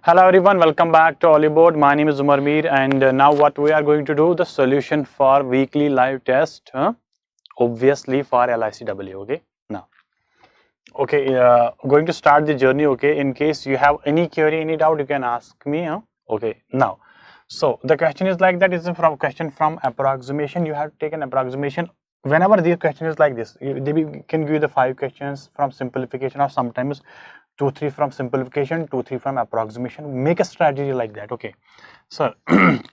Hello everyone, welcome back to Oliveboard. My name is Umar Mir, and now what we are going to do, the solution for weekly live test, obviously for LIC AAO. Okay, now, going to start the journey. Okay, in case you have any query, any doubt, you can ask me. Okay, now, so the question is like that. Is a question from approximation. You have to take an approximation. Whenever the question is like this, they can give you the 5 questions from simplification, or sometimes 2-3 from simplification, 2-3 from approximation. Make a strategy like that. Okay, so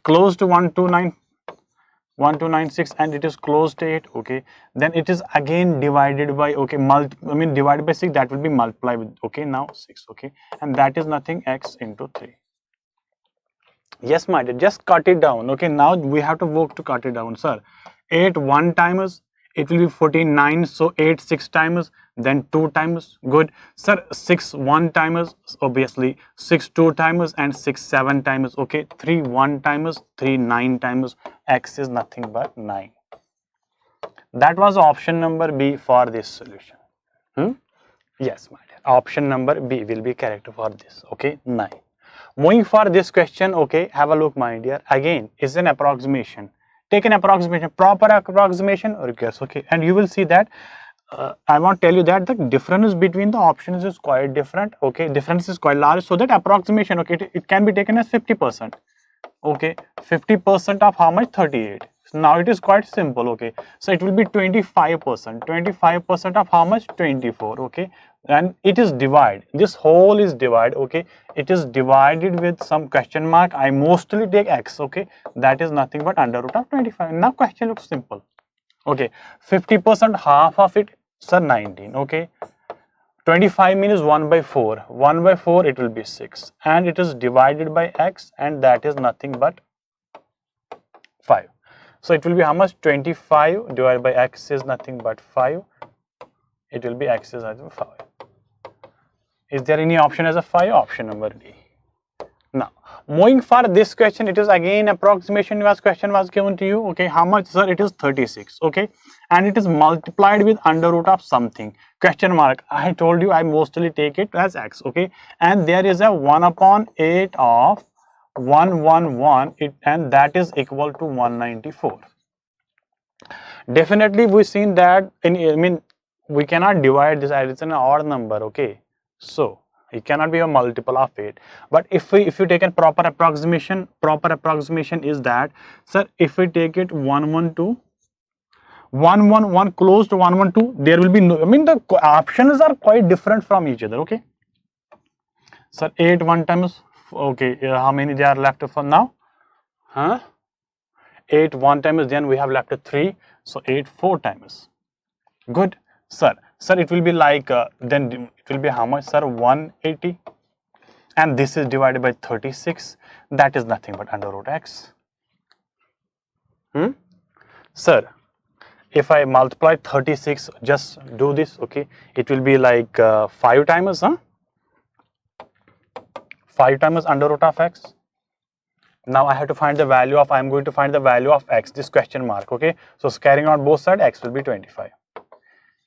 close to 1296 and it is close to 8. Okay, then it is again divided by, okay, divided by 6, that will be multiplied with, okay, now 6. Okay, and that is nothing, x into 3. Yes, my dear, just cut it down. Okay, now we have to work to cut it down, sir. 8 1 times, it will be 49. So 8 6 times, then 2 times. Good, sir. 6 1 times, obviously 6 2 times, and 6 7 times. Okay, 3 1 times, 3 9 times. X is nothing but 9. That was option number B for this solution. Yes, my dear, option number B will be correct for this. Okay, 9. Moving for this question. Okay, have a look, my dear. Again, is an approximation. Take an approximation, proper approximation requires. Okay, and you will see that I want to tell you that the difference between the options is quite different. Okay, difference is quite large. So that approximation, okay, it can be taken as 50%. Okay, 50% of how much? 38. So now it is quite simple. Okay, so it will be 25%. 25% of how much? 24. Okay, and it is divide. This whole is divide. Okay, it is divided with some question mark. I mostly take x. Okay, that is nothing but under root of 25. Now question looks simple. Okay, 50%, half of it, sir, 19. Okay, 25 means 1 by 4. 1 by 4, it will be 6, and it is divided by x, and that is nothing but 5. So it will be how much? 25 divided by x is nothing but 5. It will be x is nothing but 5. Is there any option as a 5? Option number D. Now, moving for this question, it is again approximation. Question was given to you. Okay, how much, sir? It is 36. Okay, and it is multiplied with under root of something. Question mark. I told you I mostly take it as x. Okay, and there is a 1 upon 8 of 111, and that is equal to 194. Definitely, we've seen that we cannot divide this as it's an odd number. Okay, so it cannot be a multiple of 8. But if you take a proper approximation is that, sir, if we take it 112, 111 close to 112, there will be no, the options are quite different from each other. Okay, sir, 8 1 times. Okay, how many there are left for now? 8 1 times, then we have left 3. So 8 4 times. Good, sir. Sir, it will be like, then it will be how much, sir? 180. And this is divided by 36. That is nothing but under root x. Sir, if I multiply 36, just do this. Okay, it will be like 5 times, 5 times under root of x. Now I have to find the value of, I am going to find the value of x, this question mark. Okay, so carrying on both sides, x will be 25.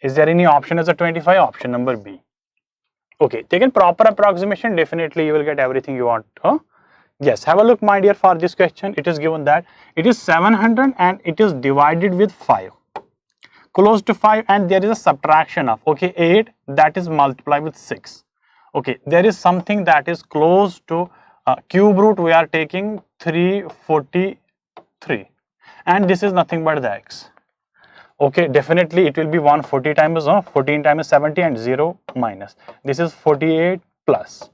Is there any option as a 25? Option number B. Okay, taken proper approximation, definitely you will get everything you want. Yes, have a look, my dear, for this question. It is given that it is 700 and it is divided with 5. Close to 5, and there is a subtraction of, okay, 8, that is multiplied with 6. Okay, there is something that is close to cube root. We are taking 343, and this is nothing but the x. Okay, definitely it will be 140 times 14 times 70 and 0 minus. This is 48 plus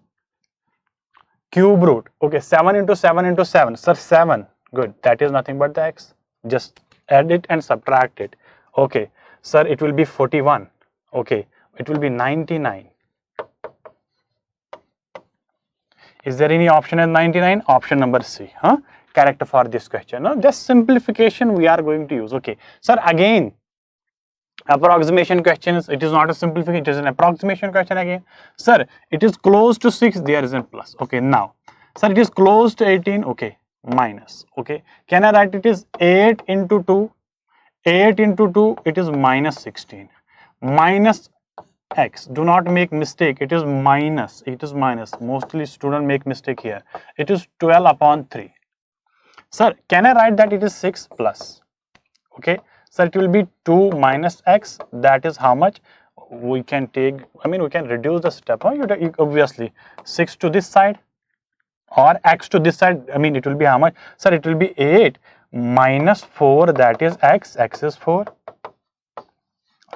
cube root. Okay, 7 into 7 into 7. Sir, 7. Good. That is nothing but the x. Just add it and subtract it. Okay, sir, it will be 41. Okay, it will be 99. Is there any option as 99? Option number C. Correct for this question. Just simplification we are going to use. Okay, sir, again approximation questions, it is not a simplification, it is an approximation question again. Sir, it is close to 6, there is a plus. Okay, now, sir, it is close to 18. Okay, minus. Okay, can I write it is 8 into 2? 8 into 2, it is minus 16. Minus x. Do not make mistake. It is minus. It is minus. Mostly students make mistake here. It is 12 upon 3. Sir, can I write that it is 6 plus? Okay. So it will be 2 minus x. That is how much we can take. I mean, we can reduce the step. Huh? You obviously 6 to this side or x to this side. I mean, it will be how much? Sir, it will be 8 minus 4. That is x. X is 4.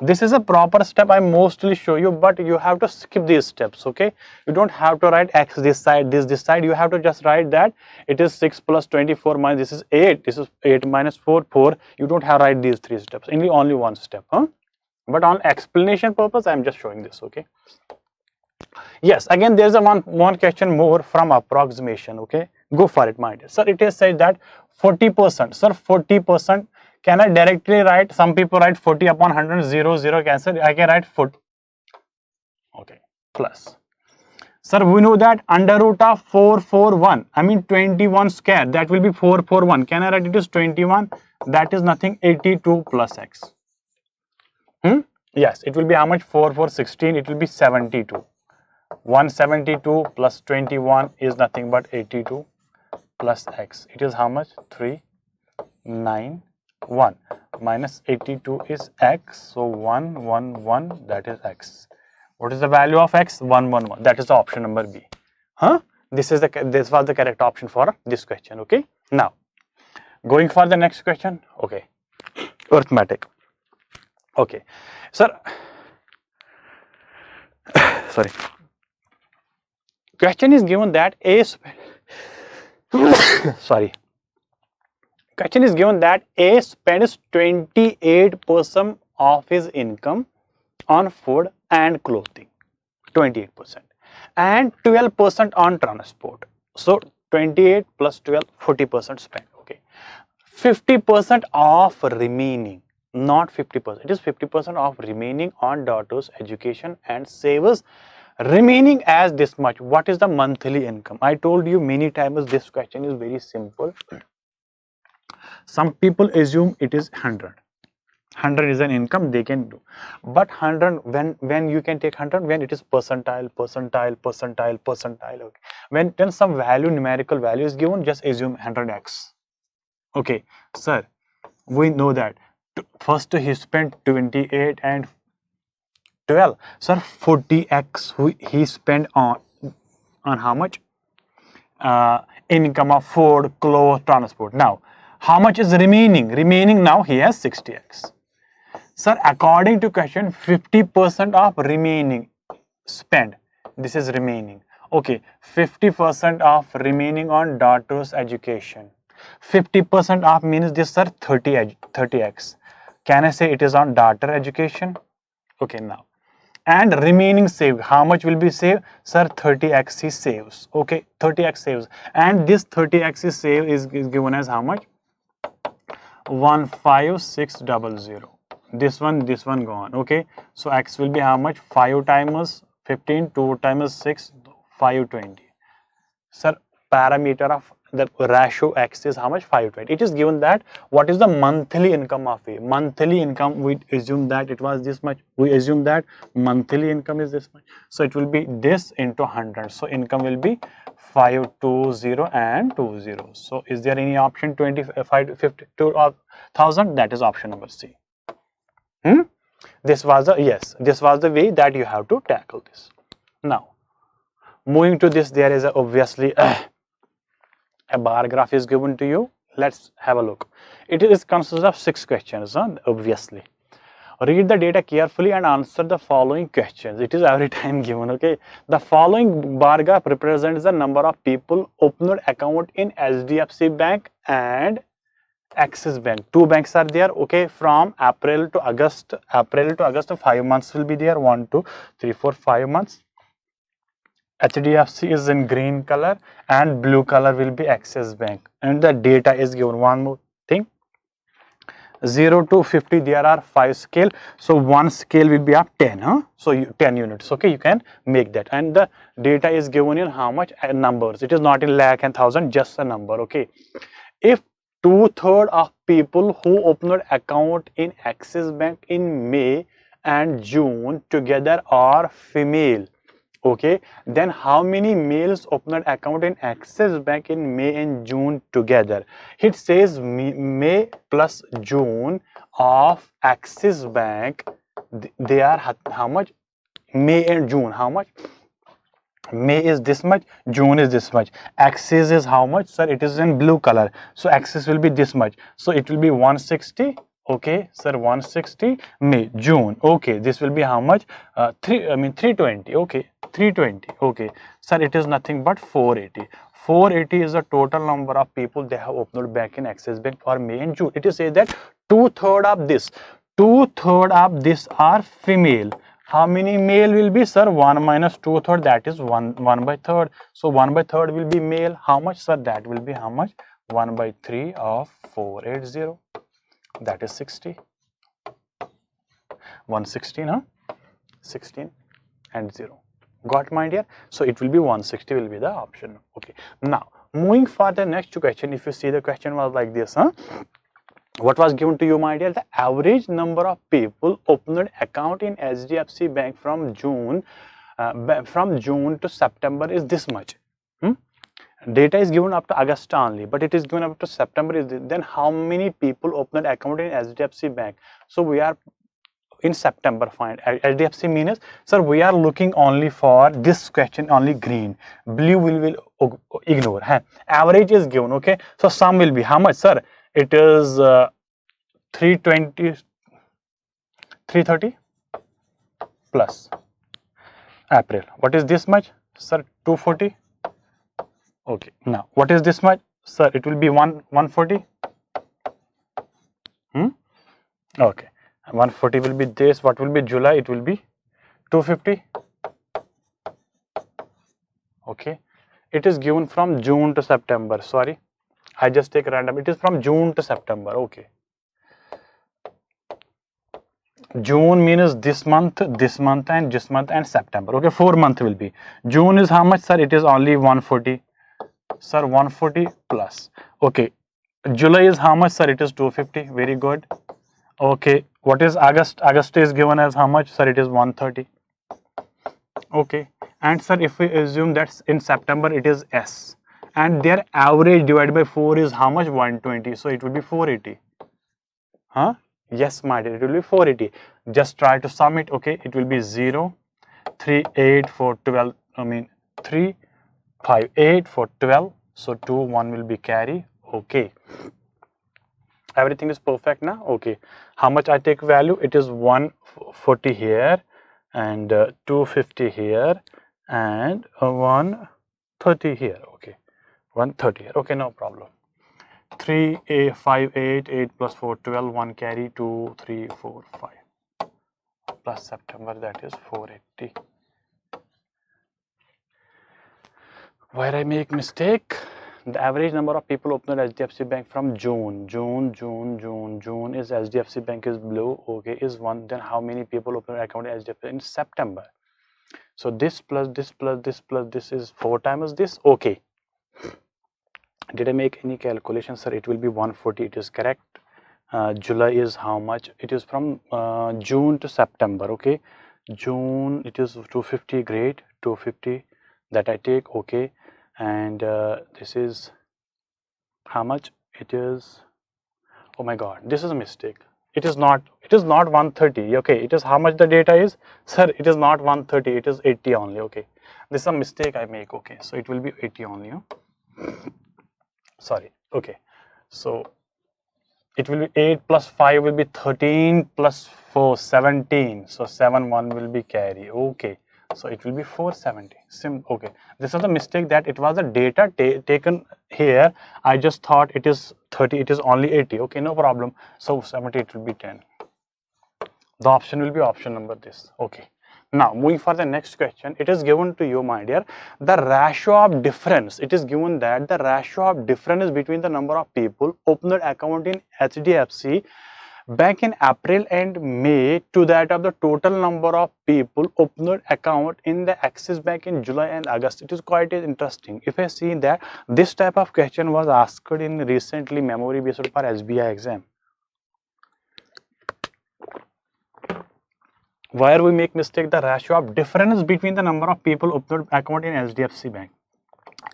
This is a proper step I mostly show you, but you have to skip these steps. Okay, you don't have to write x this side, this side. You have to just write that it is 6 plus 24 minus this is 8. This is 8 minus 4, 4. You don't have to write these 3 steps. Only one step. Huh? But on explanation purpose, I am just showing this. Okay. Yes. Again, there is a one question more from approximation. Okay, go for it, my dear. Sir, it is said that 40%. Sir, 40%. Can I directly write? Some people write 40 upon 100, 0, 0 cancel. I can write 40. Okay, plus. Sir, we know that under root of 441, I mean 21 square, that will be 441. Can I write it as 21? That is nothing, 82 plus x. Yes, it will be how much? 4, 4, 16, it will be 72. 172 plus 21 is nothing but 82 plus x. It is how much? 3, 9, 1 minus 82 is x, so 1, 1, 1, that is x. What is the value of x? 1, 1, 1. That is the option number B. Huh? This was the correct option for this question. Okay. Now, going for the next question. Okay. Arithmetic. Okay. Sir, sorry. Question is given that sorry. Question is given that A spends 28% of his income on food and clothing, 28%, and 12% on transport. So 28 plus 12, 40% spent. Okay, 50% of remaining, not 50%. It is 50% of remaining on daughter's education and saves remaining as this much. What is the monthly income? I told you many times this question is very simple. Some people assume it is 100. 100 is an income they can do, but 100 when you can take 100 when it is percentile. Okay, when some value, numerical value is given, just assume 100x. Okay, sir, we know that first he spent 28 and 12. Sir, 40x he spent on how much? Income of food, clothes, transport. Now, how much is remaining? Remaining now he has 60x. Sir, according to question, 50% of remaining spend. This is remaining. Okay, 50% of remaining on daughter's education. 50% of means this, sir, 30x. Can I say it is on daughter education? Okay, now. And remaining saved, how much will be saved? Sir, 30x he saves. Okay, 30x saves. And this 30x is saved is given as how much? 15600. This one gone. Okay, so x will be how much? 5 times 15, 2 times 6, 520. Sir, parameter of the ratio x is how much? 520. It is given that what is the monthly income of A? Monthly income, we assume that it was this much. We assume that monthly income is this much. So it will be this into 100. So income will be 520 and 20. So is there any option 25, 52,000? That is option number C. This was the way that you have to tackle this. Now, moving to this, there is obviously a bar graph is given to you. Let's have a look. It is consists of 6 questions, obviously. Read the data carefully and answer the following questions. It is every time given. Okay, the following bar graph represents the number of people opened account in HDFC Bank and Axis Bank. 2 banks are there. Okay, from April to August, 5 months will be there. 1, 2, 3, 4, 5 months. HDFC is in green color and blue color will be Axis Bank, and the data is given. One more thing, 0 to 50 there are 5 scale, so one scale will be of 10. So 10 units. Okay, you can make that, and the data is given in how much? Numbers. It is not in lakh and thousand, just a number. Okay, if 2/3 of people who opened account in Axis Bank in May and June together are female, okay, then how many males opened account in Axis Bank in May and June together? It says May plus June of Axis Bank, they are how much? May and June, how much? May is this much, June is this much. Axis is how much, sir? It is in blue color, so axis will be this much, so it will be 160. Okay, sir, 160 May, June. Okay, this will be how much? 320. Okay, 320. Okay, sir, it is nothing but 480. 480 is the total number of people they have opened bank in Axis Bank for May and June. It is say that 2/3 of this, 2/3 of this are female. How many male will be, sir? 1 minus 2/3, that is 1/3. So 1/3 will be male. How much, sir? That will be how much? 1/3 of 480. That is 60. 116, huh? 16 and 0. Got, my dear? So it will be 160 will be the option. Okay. Now, moving for the next question, if you see the question was like this, huh? What was given to you, my dear? The average number of people opened account in HDFC Bank from June to September is this much. Data is given up to August only, but it is given up to September. Is then how many people opened account in HDFC Bank? So we are in September. Find HDFC means, sir, we are looking only for this question only green. Blue will ignore. Average is given. Okay, so sum will be how much, sir? It is 320, 330 plus April. What is this much, sir? 240. Okay. Now, what is this much, sir? It will be 140. Okay. 140 will be this. What will be July? It will be 250. Okay. It is given from June to September. Sorry, I just take random. It is from June to September. Okay. June means this month, and this month, and September. Okay, 4 months will be. June is how much, sir? It is only 140. Sir, 140 plus. Okay. July is how much, sir? It is 250. Very good. Okay. What is August? August is given as how much, sir? It is 130. Okay. And sir, if we assume that in September it is S, and their average divided by 4 is how much? 120. So it will be 480. Huh? Yes, my dear, it will be 480. Just try to sum it. Okay, it will be 0, 3, 8, 4, 12. 3, 5, 8, 4, 12. So 2, 1 will be carry. Okay. Everything is perfect now. Okay. How much I take value? It is 140 here, and 250 here, and 130 here. Okay. 130 here. Okay, no problem. 3, 8, 5, 8, 8 plus 4, 12, 1 carry, 2, 3, 4, 5. Plus September, that is 480. Where I make mistake? The average number of people opened HDFC Bank from June. June is HDFC Bank is blue. Okay, is 1. Then how many people opened account in HDFC in September? So this plus this plus this plus this is 4 times this. Okay. Did I make any calculation, sir? It will be 140. It is correct. July is how much? It is from June to September. Okay. June, it is 250. Great. 250 that I take. Okay. And this is how much? It is, oh my god, this is a mistake. It is not 130. Okay. It is how much the data is, sir? It is not 130. It is 80 only. Okay. This is a mistake I make. Okay. So it will be 80 only. Sorry. Okay. So it will be 8 plus 5 will be 13 plus 4, 17. So 7, 1 will be carry. Okay. So it will be 470. Okay. This is the mistake that it was the data taken here. I just thought it is 30. It is only 80. Okay. No problem. So 70, it will be 10. The option will be option number this. Okay. Now, moving for the next question, it is given to you, my dear, the ratio of difference. It is given that the ratio of difference between the number of people opened account in HDFC Bank in April and May to that of the total number of people opened account in the Axis Bank in July and August. It is quite interesting. If I see that this type of question was asked in recently memory based for SBI exam. where we make mistake, the ratio of difference between the number of people opened account in HDFC Bank.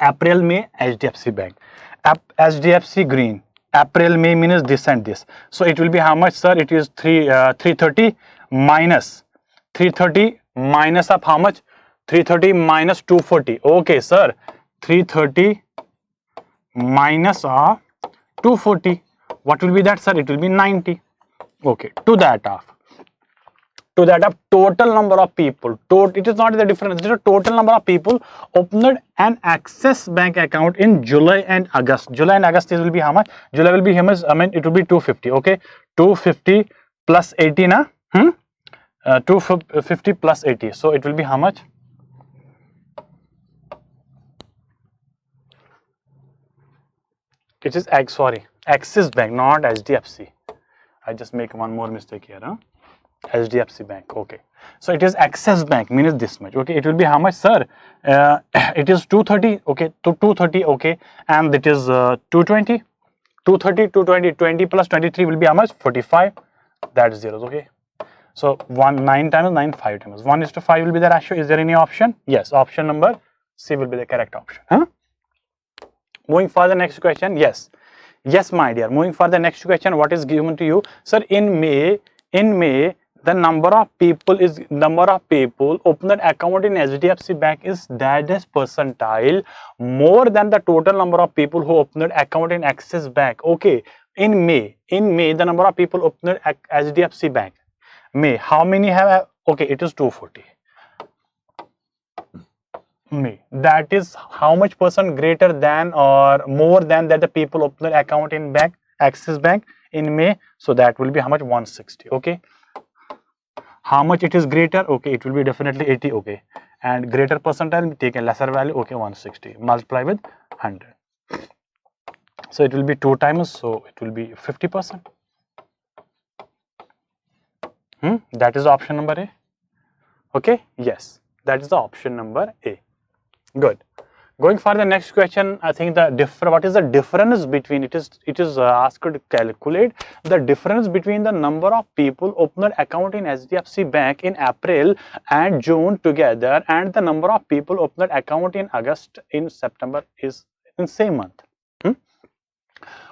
April, May, HDFC Bank. HDFC Green. April, May means this and this. So it will be how much, sir? It is 330 minus 330 minus of how much? 330 minus 240. Okay, sir. 330 minus of 240. What will be that, sir? It will be 90. Okay. To that of total number of people. It is not the difference. It is the total number of people opened an Axis Bank account in July and August. July and August, this will be how much? July will be how much? I mean, it will be 250. Okay, 250 plus 80 na? 250 plus 80. So it will be how much? It is Axis Bank, not HDFC. I just make one more mistake here. HDFC Bank. Okay, so it is Axis Bank, means this much. Okay, it will be how much, sir? It is 230. Okay, to 230. Okay, and it is 220. 230, 220, 20 plus 23 will be how much? 45. That's zeros. Okay, so 9 times 9, 5 times 1:5 will be the ratio. Is there any option? Yes, option number C will be the correct option. Moving for the next question. Yes, my dear. Moving for the next question. What is given to you, sir? In May, the number of people opened account in HDFC Bank is that is percentile more than the total number of people who opened account in Axis Bank. Okay, in May, the number of people opened HDFC Bank. May, how many have? Okay, it is 240. May, that is how much percent greater than or more than that the people opened account in Axis Bank in May. So that will be how much? 160. Okay. How much it is greater? Okay, it will be definitely 80. Okay, and greater percentile, take a lesser value. Okay, 160 multiply with 100. So it will be 2 times. So it will be 50%. That is option number A. Okay, yes, that is the option number A. Good. Going for the next question, I think what is the difference between it is asked to calculate the difference between the number of people opened account in HDFC Bank in April and June together and the number of people opened account in August in September is in same month.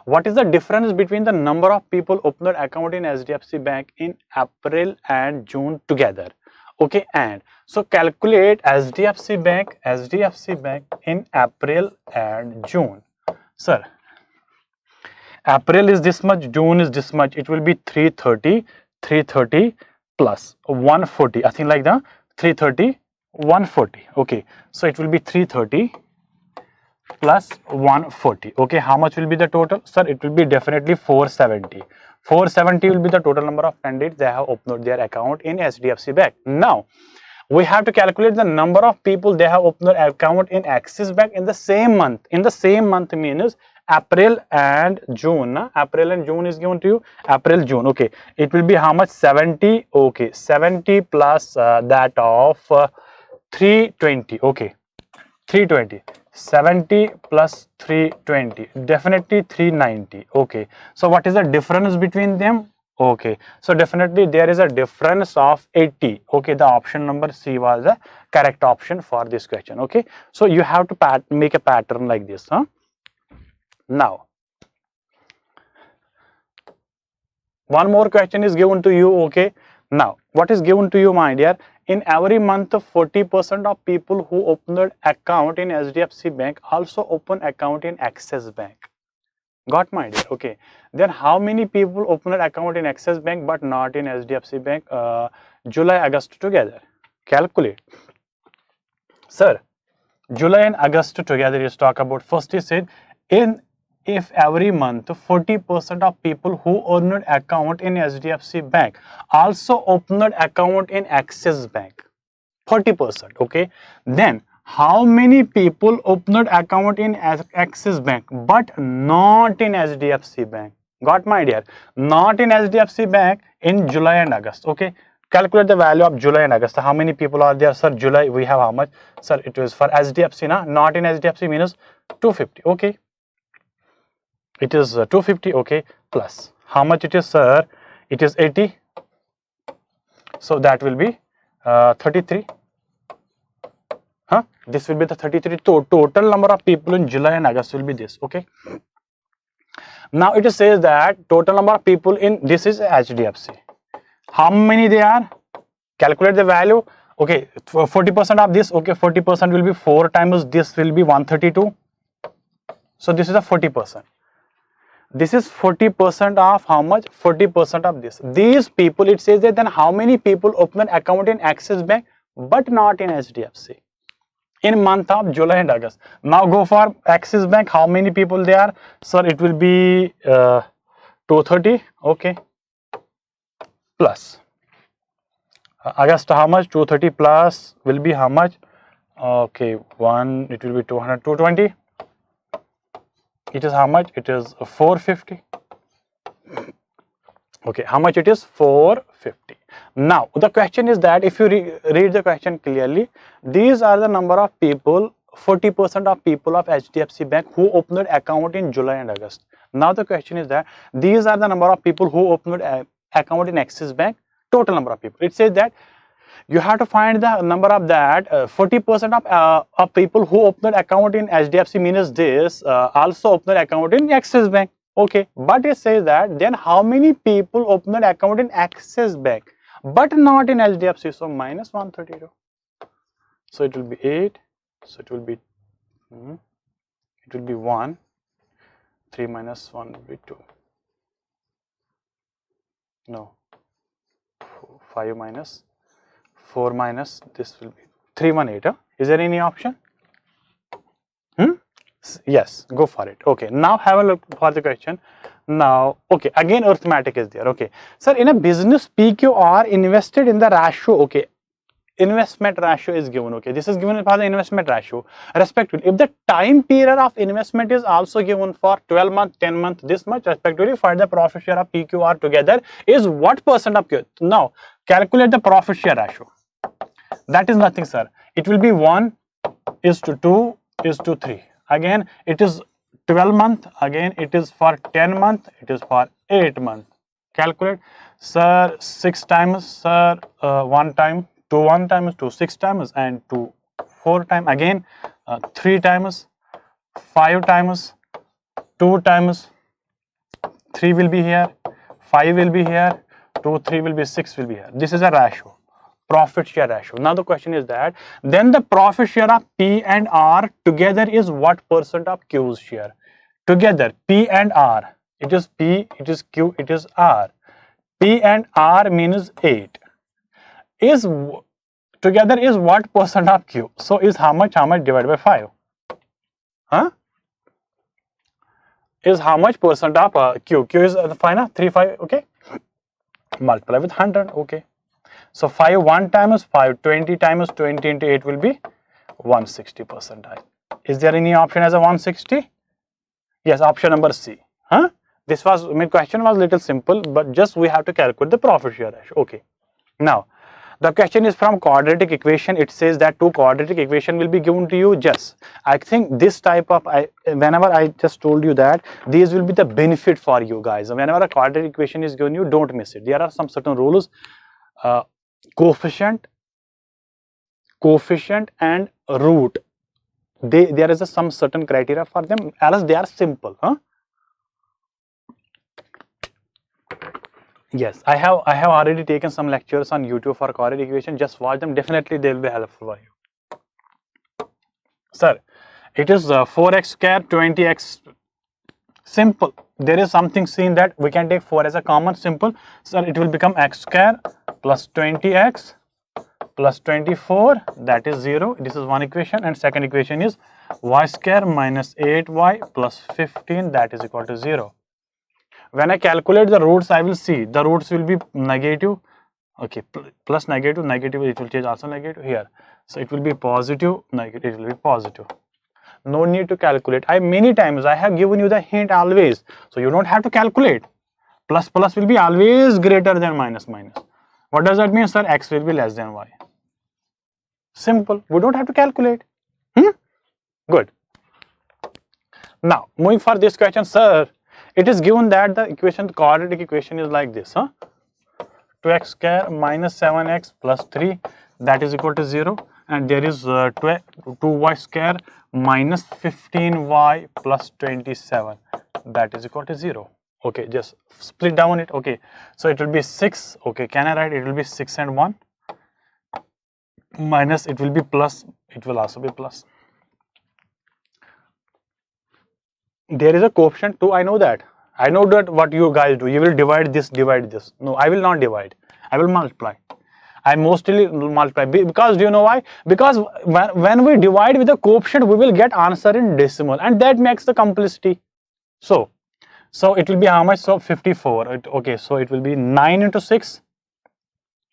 What is the difference between the number of people opened account in HDFC Bank in April and June together? Okay, and so calculate HDFC Bank in April and June. Sir, April is this much, June is this much. It will be 330 plus 140. I think like that. 330, 140. Okay, so it will be 330 plus 140. Okay, how much will be the total? Sir, it will be definitely 470. 470 will be the total number of candidates that have opened their account in HDFC Bank. Now, we have to calculate the number of people they have opened their account in Axis Bank in the same month. In the same month means April and June. April and June is given to you. April, June. Okay, it will be how much? 70. Okay, 70 plus that of 320. Okay, 320. 70 plus 320, definitely 390. Okay, so what is the difference between them? Okay, so definitely there is a difference of 80. Okay, the option number C was the correct option for this question. Okay, so you have to make a pattern like this. Now, one more question is given to you. Okay, now what is given to you, my dear? In every month, 40% of people who opened account in HDFC Bank also open account in Axis Bank. Got my dear? Okay. Then how many people opened account in Axis Bank but not in HDFC Bank? July, August together. Calculate. Sir, July and August together is talk about. First he said, if every month 40% of people who owned account in HDFC Bank also opened account in Axis Bank, 40%. Okay, then how many people opened account in Axis Bank but not in HDFC Bank? Got my dear? Not in HDFC Bank in July and August. Okay, calculate the value of July and August. How many people are there? Sir, July we have how much? Sir, it was for HDFC, na? Not in HDFC means 250. Okay, it is 250. Okay, plus how much it is, sir? It is 80. So that will be 33. This will be the 33. Total number of people in July and August will be this. Okay. Now it says that total number of people in this is HDFC. How many they are? Calculate the value. Okay, 40% of this. Okay, 40% will be 4 times this will be 132. So this is a 40%. This is 40% of how much? 40% of this. These people, it says that then how many people open an account in Axis Bank but not in HDFC in month of July and August. Now go for Axis Bank. How many people there are? Sir, it will be 230. Okay, plus August how much? 230 plus will be how much? Okay, one, it will be 200, 220. It is how much? It is 450. Okay, how much it is? 450. Now the question is that if you read the question clearly, these are the number of people, 40% of people of HDFC Bank who opened account in July and August. Now the question is that these are the number of people who opened account in Axis Bank, total number of people. It says that you have to find the number of that 40% of people who opened account in HDFC means this also opened account in Axis Bank. Okay, but it says that then how many people opened account in Axis Bank but not in HDFC? So minus 132. So it will be 8. So it will be 1. 3 minus 1 will be 2. No. 5 minus 4 minus this will be 318. Is there any option? Yes, go for it. Okay, now have a look for the question. Now, okay, again arithmetic is there. Okay, sir, in a business PQR invested in the ratio. Okay, investment ratio is given. Okay, this is given for the investment ratio. Respectively, if the time period of investment is also given for 12 months, 10 months, this much respectively, find the profit share of PQR together is what percent of Q? Now, calculate the profit share ratio. That is nothing, sir. It will be 1:2:3. Again, it is 12 month. Again, it is for 10 month. It is for 8 month. Calculate, sir. 6 times, sir. 1 time. 2 1 times 2 6 times and 2 4 times. Again, 3 times, 5 times, 2 times. 3 will be here. 5 will be here. 2 3 will be 6 will be here. This is a ratio. Profit share ratio. Now the question is that then the profit share of P and R together is what percent of Q's share? Together P and R. It is P, it is Q, it is R. P and R means 8. Is together is what percent of Q? So is how much divided by 5? Is how much percent of Q? Q is 5, 3 5. Okay, multiply with 100. Okay. So 5 1 times 5, 20 times 20 into 8 will be 160%. Is there any option as a 160? Yes, option number C. This was, my question was little simple, but just we have to calculate the profit share ratio. Okay. Now, the question is from quadratic equation. It says that 2 quadratic equation will be given to you. Just, I think this type of, whenever I just told you that these will be the benefit for you guys. Whenever a quadratic equation is given, you don't miss it. There are some certain rules. Coefficient and root, there is some certain criteria for them, else they are simple. Yes, I have already taken some lectures on YouTube for quadratic equation. Just watch them. Definitely they will be helpful for you. Sir, it is 4x square 20x. Simple. There is something seen that we can take 4 as a common. Simple. Sir, it will become x square plus 20x plus 24, that is 0. This is one equation, and second equation is y square minus 8y plus 15, that is equal to 0. When I calculate the roots, I will see the roots will be negative. Okay, plus negative, it will change also negative here. So it will be positive, negative, it will be positive. No need to calculate. Many times I have given you the hint always, so you don't have to calculate. Plus will be always greater than minus. What does that mean, sir? X will be less than y. Simple. We don't have to calculate. Good. Now, moving for this question, sir, it is given that the equation, the quadratic equation is like this. 2x square minus 7x plus 3 that is equal to 0, and there is 2y square minus 15y plus 27 that is equal to 0. Okay, just split down it. Okay, so it will be 6. Okay, can I write it will be 6 and 1 minus it will be plus, it will also be plus. There is a coefficient too, I know that. I know that what you guys do, you will divide this, divide this. No, I will not divide, I will multiply. I mostly multiply because do you know why? Because when we divide with the coefficient, we will get answer in decimal, and that makes the complicity. So it will be how much? So 54. Okay, so it will be 9 into 6.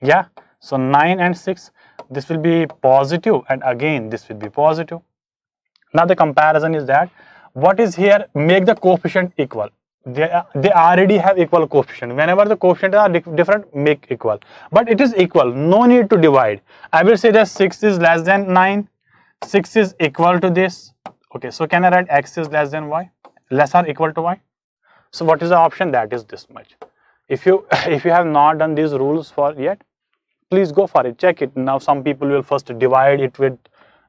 Yeah, so 9 and 6. This will be positive, and again this will be positive. Now the comparison is that what is here? Make the coefficient equal. They already have equal coefficient. Whenever the coefficients are different, make equal. But it is equal. No need to divide. I will say that 6 is less than 9. 6 is equal to this. Okay, so can I write x is less than y? Less or equal to y? So what is the option? That is this much. If you have not done these rules for yet, please go for it. Check it. Now some people will first divide it with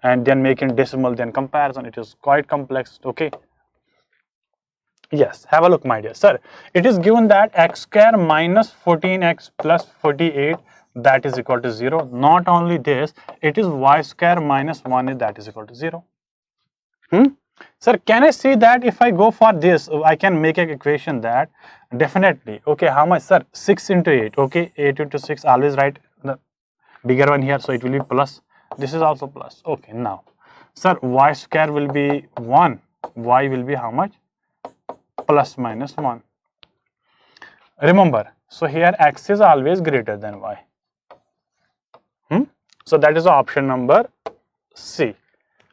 and then make in decimal, then comparison. It is quite complex. Okay. Yes, have a look, my dear. Sir, it is given that x square minus 14x plus 48 that is equal to 0. Not only this, it is y square minus 1 that is equal to 0. Sir, can I see that if I go for this, I can make an equation that definitely, okay, how much, sir? 6 into 8, okay, 8 into 6, always write the bigger one here, so it will be plus. This is also plus. Okay, now, sir, y square will be 1, y will be how much? Plus minus 1. Remember, so here x is always greater than y. So that is option number C.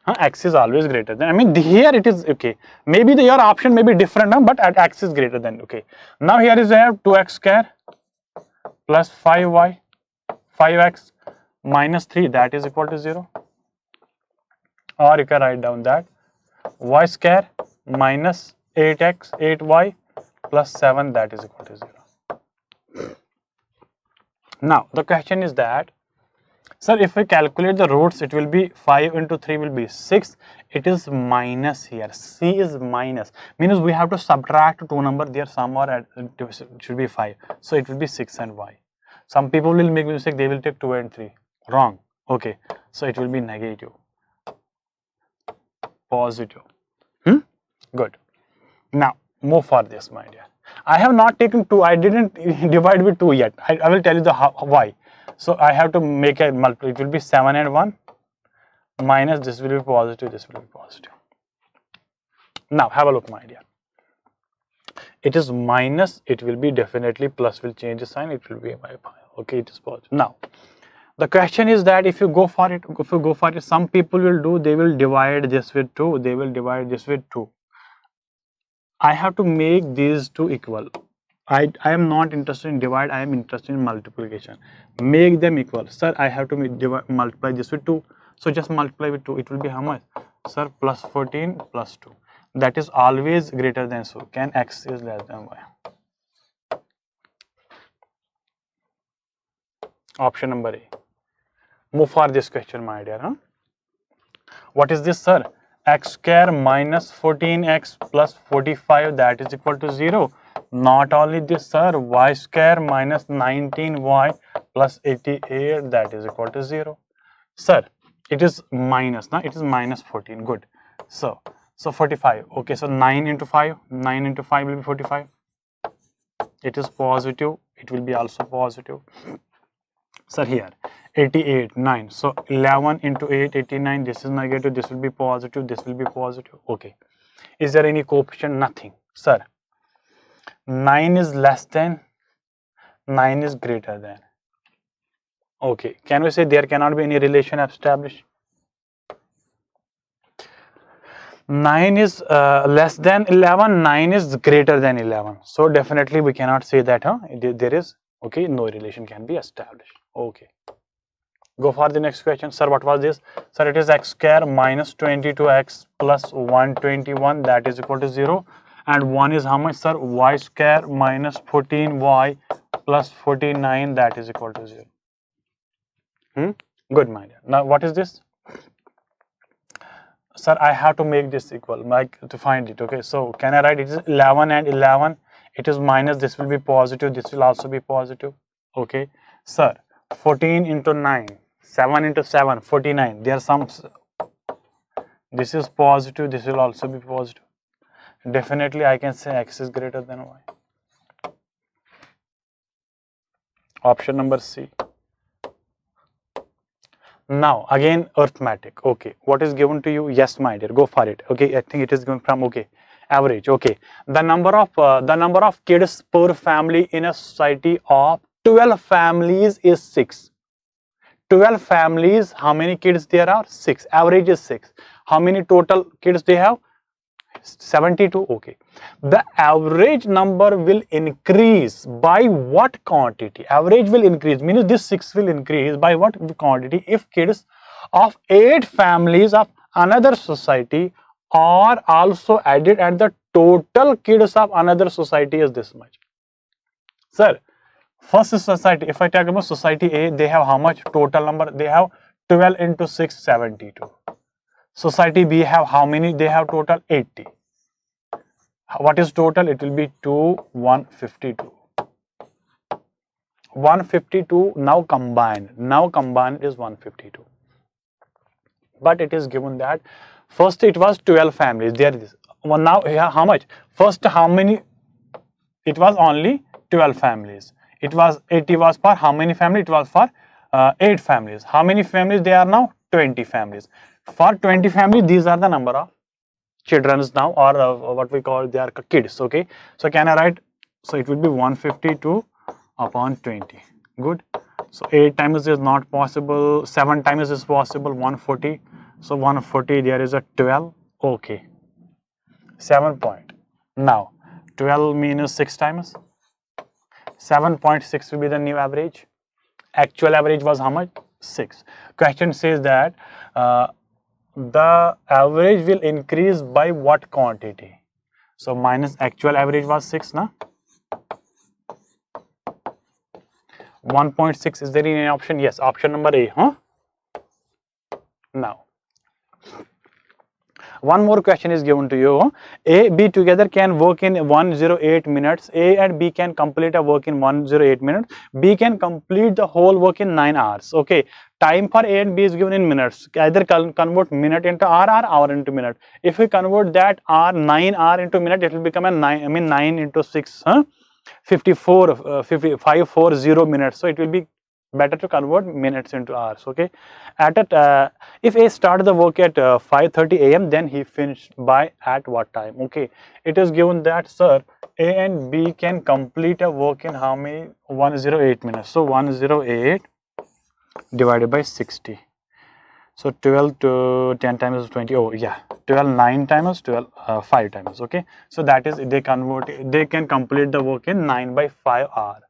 X is always greater than. I mean, here it is okay. Maybe your option may be different, but at x is greater than. Okay. Now here is there 2x square plus 5y, 5x minus 3 that is equal to 0. Or you can write down that y square minus 8x, 8y plus 7 that is equal to 0. Now the question is that, sir, if we calculate the roots, it will be 5 into 3 will be 6. It is minus here. C is minus. Means we have to subtract two numbers there somewhere. It should be 5. So it will be 6 and y. Some people will make mistake. They will take 2 and 3. Wrong. Okay. So it will be negative. Positive. Good. Now move for this, my dear. I have not taken 2. I didn't divide with 2 yet. I will tell you the why. So I have to make a multiply. It will be 7 and 1 minus this will be positive, this will be positive. Now have a look, my dear. It is minus, it will be definitely plus, will change the sign, it will be by pi. Okay, it is positive. Now the question is that if you go for it, some people will do, they will divide this with 2, they will divide this with 2. I have to make these two equal. I am not interested in divide, I am interested in multiplication. Make them equal. Sir, I have to multiply this with 2. So just multiply with 2. It will be how much? Sir, plus 14 plus 2. That is always greater than, so can x is less than y. Option number A. Move for this question, my dear. What is this, sir? X square minus 14x plus 45 that is equal to 0. Not only this, sir, y square minus 19y plus 88 that is equal to 0. Sir, it is minus, now it is minus 14. Good. So 45. Okay, so 9 into 5 will be 45. It is positive, it will be also positive. Sir, here 88, 9. So 11 into 8, 89. This is negative, this will be positive, this will be positive. Okay. Is there any coefficient? Nothing. Sir, 9 is less than, 9 is greater than. Okay. Can we say there cannot be any relation established? 9 is less than 11, 9 is greater than 11. So definitely we cannot say that there is, okay, no relation can be established. Okay. Go for the next question. Sir, what was this? Sir, it is x square minus 22x plus 121 that is equal to 0. And 1 is how much, sir? Y square minus 14y plus 49, that is equal to 0. Good, my dear. Now what is this? Sir, I have to make this equal, like to find it. Okay, so can I write it is 11 and 11? It is minus, this will be positive, this will also be positive. Okay, sir, 14 into 9, 7 into 7, 49. There are some, this is positive, this will also be positive. Definitely I can say x is greater than y. Option number C. Now again arithmetic. Okay, what is given to you? Yes, my dear, go for it. Okay, I think it is given from, okay, average. Okay, the number of kids per family in a society of 12 families is 6. 12 families, how many kids there are? 6. Average is 6. How many total kids they have? 72. Okay, the average number will increase by what quantity? Average will increase, means this 6 will increase by what quantity if kids of 8 families of another society are also added and the total kids of another society is this much. Sir, first society, if I talk about society A, they have how much total number? They have 12 into 6, 72. Society B have how many? They have total 80. What is total? It will be 2, 152. 152 now combined. Now combined is 152. But it is given that first it was 12 families. There is one. Now here how much? First how many? It was only 12 families. It was 80 was for how many families? It was for 8 families. How many families? They are now 20 families. For 20 families, these are the number of children now, or what we call they are kids. Okay, so can I write? So it will be 152 upon 20. Good. So 8 times is not possible, 7 times is possible, 140. So 140, there is a 12. Okay, 7 point. Now 12 minus 6 times 7.6 will be the new average. Actual average was how much? 6. Question says that the average will increase by what quantity? So minus actual average was 6, na? 1.6, is there any option? Yes, option number A, huh? Now, one more question is given to you. A, B together can work in 108 minutes. A and B can complete a work in 108 minutes. B can complete the whole work in 9 hours. Okay, time for A and B is given in minutes. Either convert minute into hour or hour into minute. If we convert that hour, 9 hour into minute, it will become a 9 into 6, huh? 540 minutes. So it will be better to convert minutes into hours. Okay, if A started the work at 5:30 a.m. then he finished by at what time? Okay, it is given that, sir, A and B can complete a work in how many? 108 minutes. So 108 divided by 60. So 12 to 10 times is 20. Oh yeah, 12 9 times 12 5 times. Okay, so that is they can complete the work in 9 by 5 hours.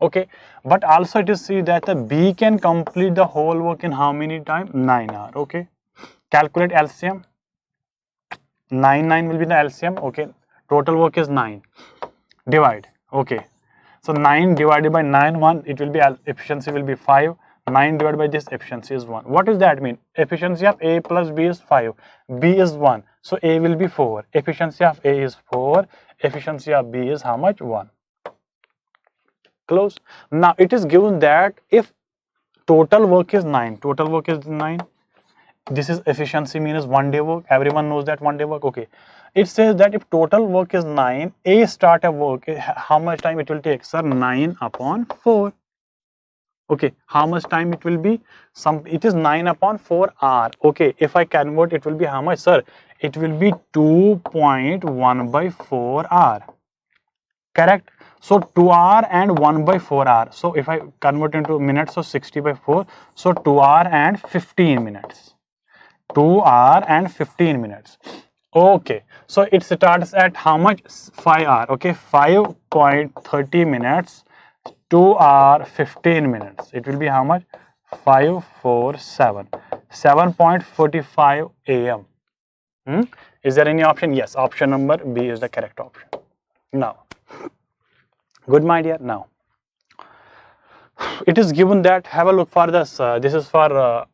Okay, but also it is see that the B can complete the whole work in how many time? 9 hours. Okay, calculate LCM. 9 will be the LCM. Okay, total work is 9. Divide. Okay, so 9 divided by 9, 1. It will be efficiency will be 5. 9 divided by this efficiency is 1. What does that mean? Efficiency of A plus B is 5. B is 1. So A will be 4. Efficiency of A is 4. Efficiency of B is how much? 1. Close. Now it is given that if total work is 9, this is efficiency means 1 day work. Everyone knows that 1 day work. Okay, it says that if total work is 9, A start a work, how much time it will take? Sir, 9 upon 4. Okay, how much time it will be? It is 9 upon 4 hour. Okay, if I convert, it will be how much? Sir, it will be 2.1 by 4 hour. Correct. So 2 hour and 1 by 4 hour. So if I convert into minutes, so 60 by 4. So 2 hour and 15 minutes. 2 hour and 15 minutes. Okay. So it starts at how much? 5 hour. Okay. 5.30 minutes. 2 hour 15 minutes. It will be how much? 547. 7.45 a.m. Is there any option? Yes. Option number B is the correct option. Now, Good, my dear. Now it is given that, have a look for this. This is for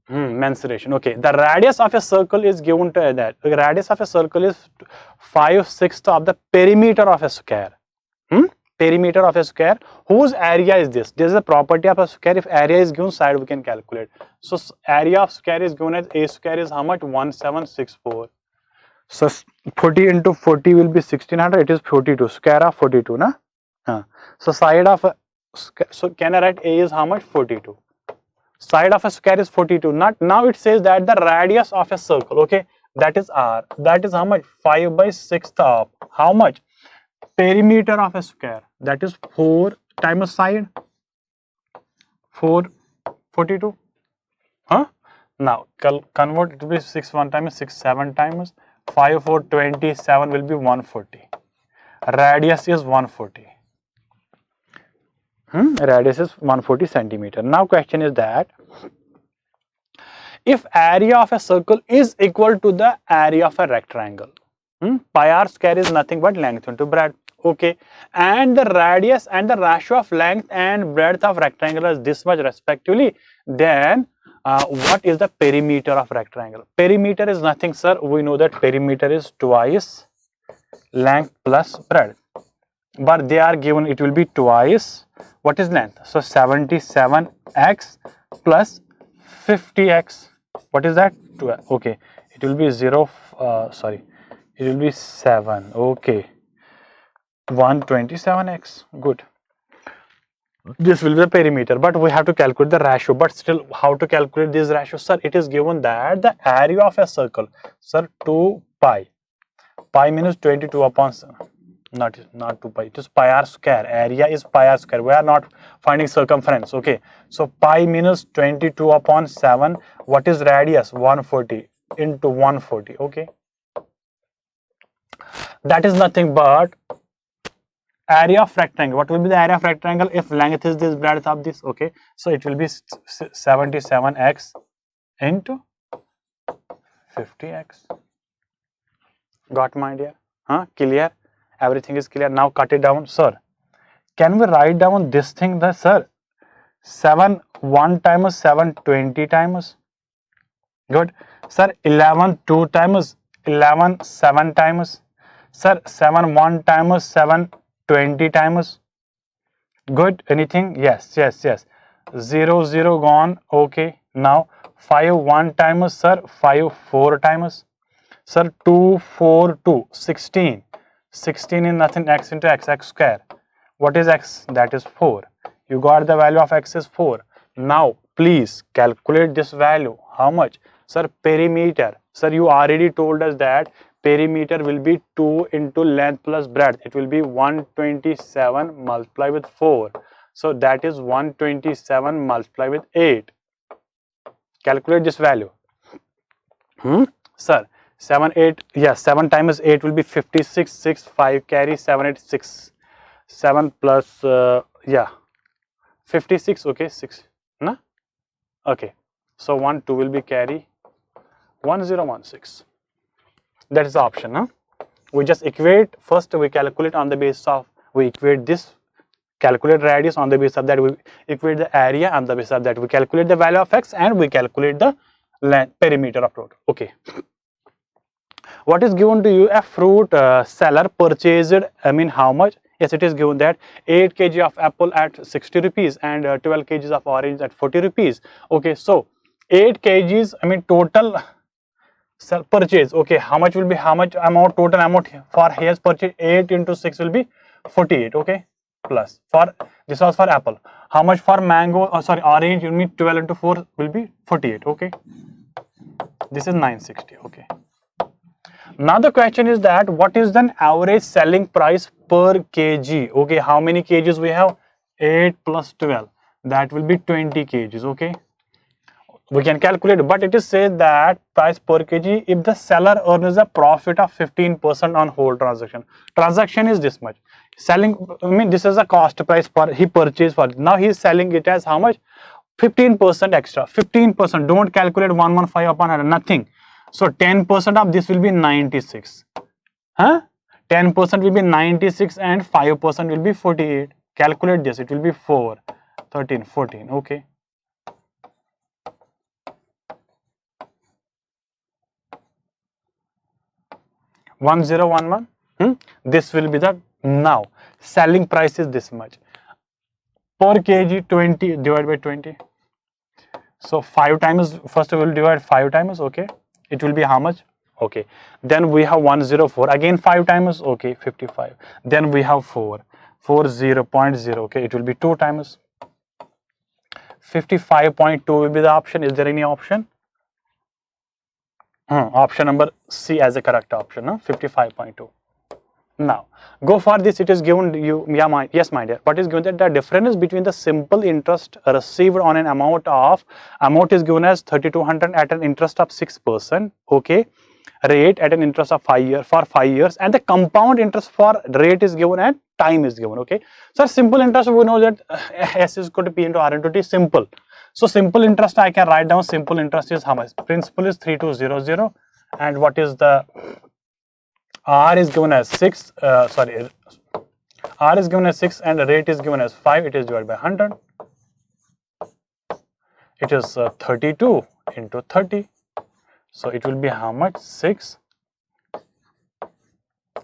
mensuration. Okay, the radius of a circle is given to that. The radius of a circle is 5/6 of the perimeter of a square. Perimeter of a square, whose area is this? This is a property of a square. If area is given, side we can calculate. So area of square is given as a square is how much? 1764. So 40 into 40 will be 1600. It is 42. Square of 42, na? So side of so can I write a is how much? 42. Side of a square is 42. Not now it says that the radius of a circle, okay, that is r. That is how much? 5/6 of how much? Perimeter of a square, that is 4 times side, 42. Now convert it to be 6 1 times, 6 7 times, 5 4 27 will be 140. Radius is 140. Radius is 140 centimeter. Now question is that if area of a circle is equal to the area of a rectangle, pi r square is nothing but length into breadth. Okay, and the radius and the ratio of length and breadth of rectangle is this much respectively, then what is the perimeter of rectangle? Perimeter is nothing, sir. We know that perimeter is twice length plus breadth, but they are given it will be twice what is length. So 77x plus 50x, what is that? 12. Okay, it will be 0 sorry, it will be 7. Okay, 127x. Good. This will be the perimeter, but we have to calculate the ratio. But still, how to calculate this ratio, sir? It is given that the area of a circle, sir, 2 pi. Pi means 22 upon not 2 pi. It is pi r square. Area is pi r square. We are not finding circumference. Okay. So pi means 22 upon 7. What is radius? 140 into 140. Okay. That is nothing but area of rectangle. What will be the area of rectangle if length is this, breadth of this? Okay, so it will be 77x into 50x. Got, my dear? Clear? Everything is clear. Now cut it down, sir. Can we write down this thing, that sir, 7 1 times 7 20 times? Good. Sir, 11 2 times, 11 7 times. Sir, 7 1 times 7 20 times. Good. Anything? Yes. 0 0 gone. Okay. Now 5 1 times, sir, 5 4 times. Sir, 2 4 2 16. 16 is nothing, x into x square. What is x? That is 4. You got the value of x is 4. Now please calculate this value. How much? Sir, perimeter. Sir, you already told us that perimeter will be 2 into length plus breadth. It will be 127 multiplied with 4. So that is 127 multiplied with 8. Calculate this value. Sir, 7 8, yes, 7 times 8 will be 56. 6 5 carry 7 8 6. 7 plus 56. Okay, 6. Na? Okay. So 1 2 will be carry 1016. That is the option. We just equate. First we calculate on the basis of, we equate this, calculate radius, on the basis of that we equate the area, on the basis of that we calculate the value of x, and we calculate the length, perimeter of road. Okay. What is given to you? A fruit seller purchased, how much? Yes, it is given that 8 kg of apple at 60 rupees and 12 kgs of orange at 40 rupees. Okay, so 8 kgs, total purchase. Okay, how much will be, how much amount, total amount for his purchase? 8 into 6 will be 48. Okay, plus for this was for apple. How much for mango? Orange will be 12 into 4 will be 48. Okay, this is 960. Okay. Now the question is that what is the average selling price per kg? Okay, how many kgs we have? 8 plus 12, that will be 20 kgs. Okay, we can calculate, but it is said that price per kg if the seller earns a profit of 15% on whole transaction. Transaction is this much. Selling, this is a cost price for he purchased for. Now he is selling it as how much? 15% extra. 15%. Don't calculate 115 upon 100. Nothing. So 10% of this will be 96. 10% will be 96 and 5% will be 48. Calculate this, it will be 4, 13, 14, okay. One zero one one. This will be the now selling price is this much. Per kg 20 divided by 20. So 5 times, first we will divide 5 times, okay. It will be how much? Okay. Then we have 104, again 5 times, okay, 55. Then we have 4, 40.0, okay, it will be 2 times. 55.2 will be the option. Is there any option? Option number C as a correct option, 55.2. Now, go for this. It is given you, yes, my dear. What is given that the difference between the simple interest received on an amount is given as 3,200 at an interest of 6%, okay, rate at an interest of 5 years for 5 years, and the compound interest for rate is given and time is given, okay. So simple interest, we know that S is equal to P into R into T, simple. So simple interest, I can write down simple interest is how much? Principal is 3200, and what is the R is given as 6, R is given as 6 and the rate is given as 5, it is divided by 100. It is 32 into 30. So it will be how much? 6.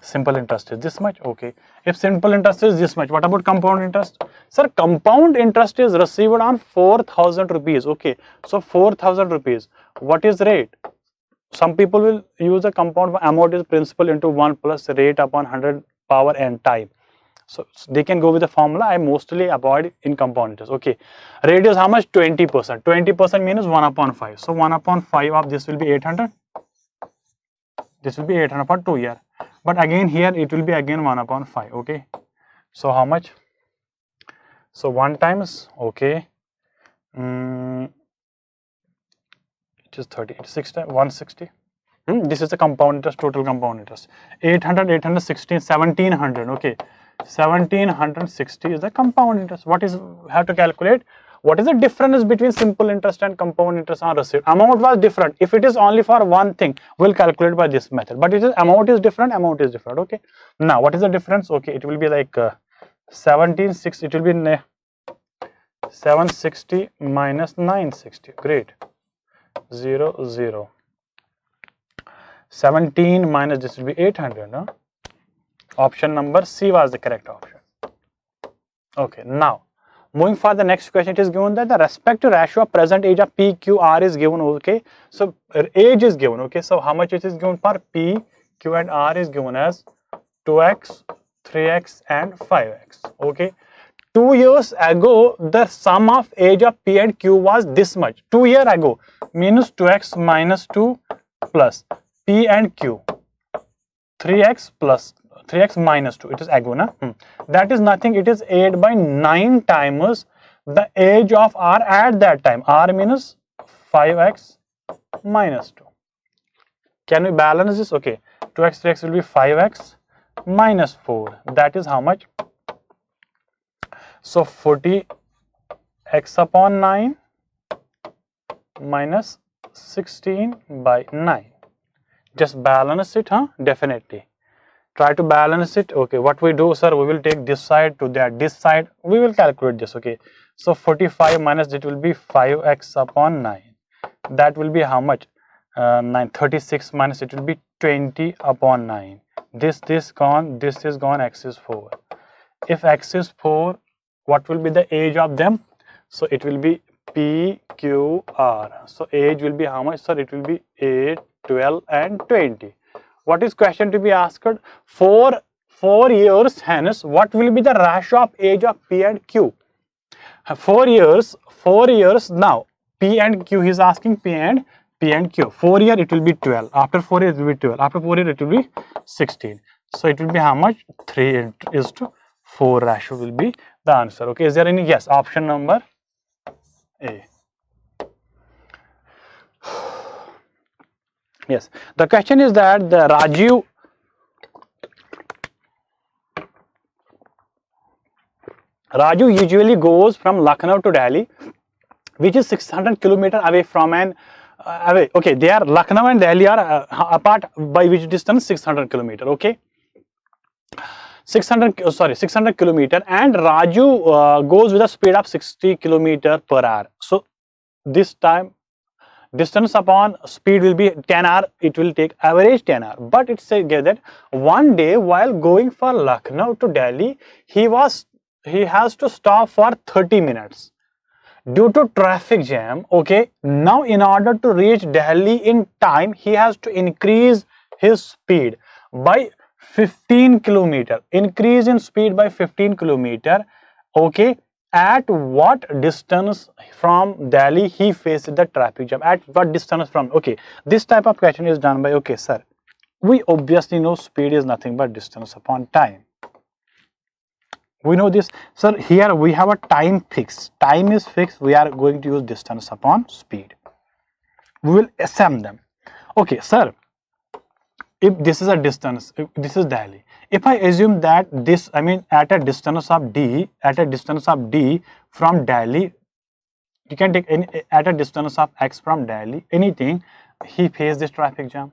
Simple interest is this much, okay. If simple interest is this much, what about compound interest? Sir, compound interest is received on 4,000 rupees, okay. So 4,000 rupees, what is rate? Some people will use the compound amount is principal into 1 plus rate upon 100 power n time. So they can go with the formula. I mostly avoid in compound interest, okay. Rate is how much? 20%. 20% means 1 upon 5. So 1 upon 5 of this will be 800. This will be 800 for 2 years. But again here it will be again 1 upon 5, okay. So how much? So 1 times, okay. It is 30, 6 times 160. This is the compound interest, total compound interest. 800, 816, 1700, okay. 1760 is the compound interest. What is, have to calculate? What is the difference between simple interest and compound interest on receipt? Amount was different. If it is only for one thing, we'll calculate by this method. But it is amount is different, okay. Now, what is the difference? Okay, it will be like 1760, it will be 760 minus 960. Great. 0, 0. 17 minus this will be 800. Option number C was the correct option. Okay, now moving for the next question, it is given that the respective ratio of present age of P, Q, R is given, okay. So age is given, okay. So how much it is given for P, Q and R is given as 2x, 3x and 5x, okay. 2 years ago, the sum of age of P and Q was this much. 2 years ago means 2x minus 2 plus P and Q, 3x plus 3x minus 2, it is ago, na? That is nothing, it is 8 by 9 times the age of R at that time. R means 5x minus 2. Can we balance this? Okay, 2x, 3x will be 5x minus 4. That is how much? So 40x upon 9 minus 16 by 9. Just balance it, definitely. Try to balance it. Okay, what we do, sir, we will take this side to that, this side, we will calculate this, okay. So 45 minus it will be 5x upon 9. That will be how much? 36 minus it will be 20 upon 9. This gone, this is gone, x is 4. If x is 4, what will be the age of them? So it will be P, Q, R. So age will be how much, sir? It will be 8, 12 and 20. What is question to be asked? For 4 years hence, what will be the ratio of age of P and Q? 4 years now, P and Q, he is asking P and Q. 4 years it will be 12. After 4 years it will be 12. After 4 years it will be 16. So it will be how much? 3:4 ratio will be the answer. Okay, is there any? Yes, option number A. Yes, the question is that the Raju usually goes from Lucknow to Delhi, which is 600 kilometers away from an away. Okay, they are Lucknow and Delhi are apart by which distance? 600 kilometers. Okay, 600 kilometer, and Raju goes with a speed of 60 kilometer per hour. So this time distance upon speed will be 10 hour, it will take average 10 hour. But it says that one day while going for Lucknow to Delhi, he has to stop for 30 minutes due to traffic jam. Okay, now in order to reach Delhi in time, he has to increase his speed by 15 kilometer, increase in speed by 15 kilometer. Okay, at what distance from Delhi he faced the traffic jam, at what distance from, okay, this type of question is done by, okay sir, we obviously know speed is nothing but distance upon time. We know this, sir. Here we have a time fixed. Time is fixed. We are going to use distance upon speed. We will assume them. Okay, sir. If this is a distance, if this is Delhi. If I assume that this, I mean, at a distance of D from Delhi, you can take any at a distance of X from Delhi. Anything, he faced this traffic jam.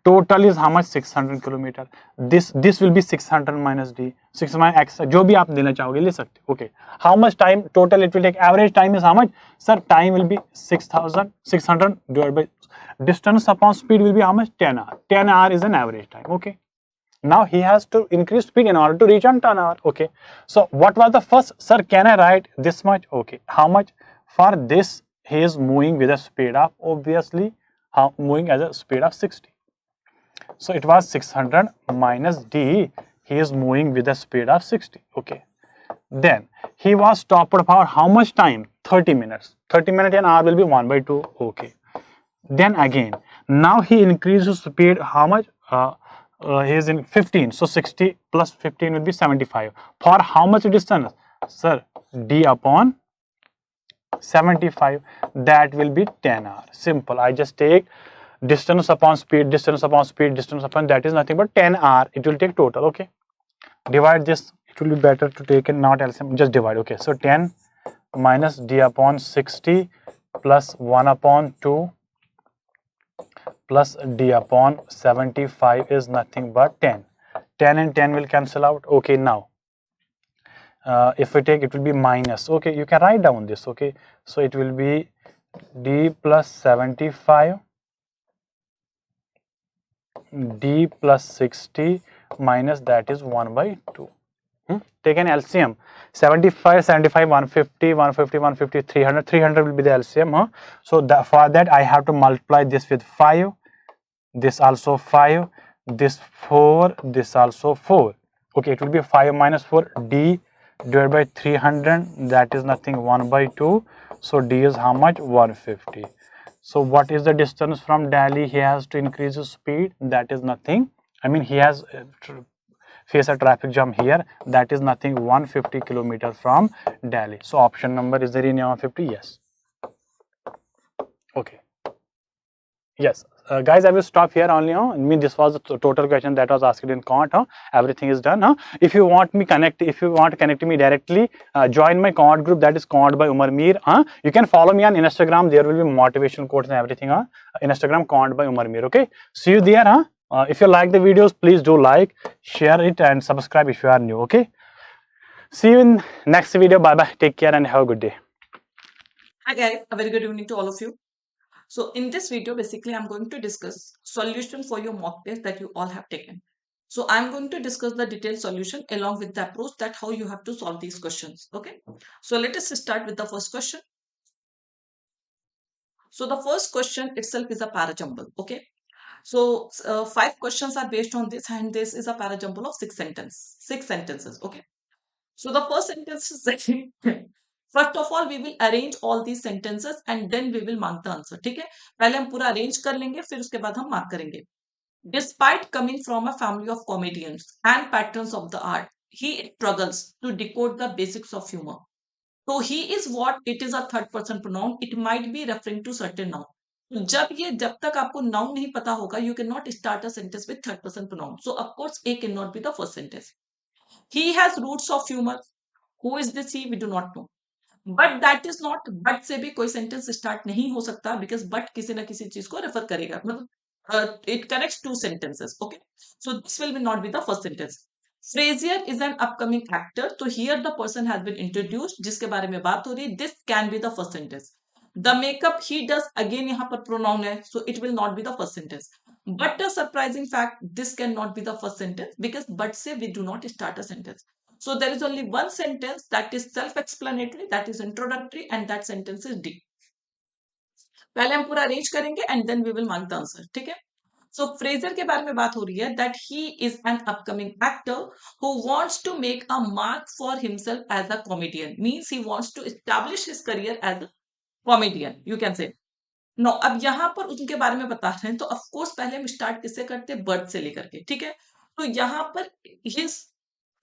Total is how much? 600 kilometre. This will be 600 minus d, 6 minus x, जो भी आप देना चाहोगे ले सकते. Okay, how much time total it will take? Average time is how much? Sir, time will be 6,600 divided by distance upon speed will be how much? 10 hour. 10 hour is an average time. Okay, now he has to increase speed in order to reach on 10 hour. Okay, so what was the first? Sir, can I write this much? Okay, how much? For this he is moving with a speed of, obviously, moving at a speed of 60. So it was 600 minus d. He is moving with a speed of 60. Okay. Then he was stopped for how much time? 30 minutes. 30 minutes and hour will be 1 by 2. Okay. Then again, now he increases speed. How much? He is in 15. So 60 plus 15 will be 75. For how much distance? Sir, d upon 75. That will be 10 hour. Simple. I just take distance upon speed, distance upon speed, distance upon, that is nothing but 10 hour it will take total. Okay, divide this, it will be better to take it not LCM, just divide. Okay, so 10 minus d upon 60 plus 1 upon 2 plus d upon 75 is nothing but 10. 10 and 10 will cancel out. Okay, now if we take, it will be minus. Okay, you can write down this. Okay, so it will be d plus 75 d plus 60 minus, that is 1 by 2. Take an LCM. 75, 75, 150, 150, 150, 300. 300 will be the LCM. So for that I have to multiply this with 5, this also 5, this 4, this also 4. Okay, it will be 5 minus 4, d divided by 300, that is nothing, 1 by 2. So d is how much? 150. So what is the distance from Delhi? He has to increase his speed. That is nothing. I mean, he has faced a traffic jam here. That is nothing. 150 kilometers from Delhi. So option number is there in 150? Yes. Okay. Yes. Guys, I will stop here only. I mean, this was the total question that was asked in Quant. Everything is done. If you want me if you want to connect me directly, join my Quant group, that is Quant by Umar Mir. You can follow me on Instagram. There will be motivational quotes and everything. Instagram Quant by Umar Mir. Okay. See you there. If you like the videos, please do like, share it, and subscribe if you are new. Okay. See you in next video. Bye bye. Take care and have a good day. Hi guys, a very good evening to all of you. So in this video, basically, I'm going to discuss solution for your mock test that you all have taken. So I'm going to discuss the detailed solution along with the approach that how you have to solve these questions. Okay. So let us start with the first question. So the first question itself is a parajumble. Okay. So 5 questions are based on this, and this is a parajumble of 6 sentences. Okay. So the first sentence is that first of all, we will arrange all these sentences and then we will mark the answer. ठीक है, पहले हम पूरा arrange कर लेंगे, फिर उसके बाद हम mark करेंगे. Despite coming from a family of comedians and patrons of the art, he struggles to decode the basics of humor. So he is what, it is a third person pronoun. It might be referring to certain noun. जब तक आपको noun नहीं पता होगा, you cannot start a sentence with third person pronoun. So of course A cannot be the first sentence. He has roots of humor. Who is this he? We do not know. But that is not, but से भी कोई sentence start नहीं हो सकता, because but किसी ना किसी चीज को refer करेगा. मतलब it connects two sentences. Okay, so this will not be the first sentence. Frazier is an upcoming actor. So here the person has been introduced जिसके बारे में बात हो रही है. This can be the first sentence. The makeup he does, again यहाँ पर pronoun है, so it will not be the first sentence. But a surprising fact, this cannot be the first sentence because but से we do not start a sentence. So there is only one sentence that is self-explanatory, that is introductory, and that sentence is D. पहले हम पूरा arrange करेंगे and then we will mark the answer. ठीक है. So Fraser के बारे में बात हो रही है that he is an upcoming actor who wants to make a mark for himself as a comedian. Means he wants to establish his career as a comedian. You can say. No अब यहाँ पर उनके बारे में बता रहे हैं तो ऑफ कोर्स पहले हम स्टार्ट किससे करते हैं, बर्थ से लेकर के. ठीक है. तो यहाँ पर his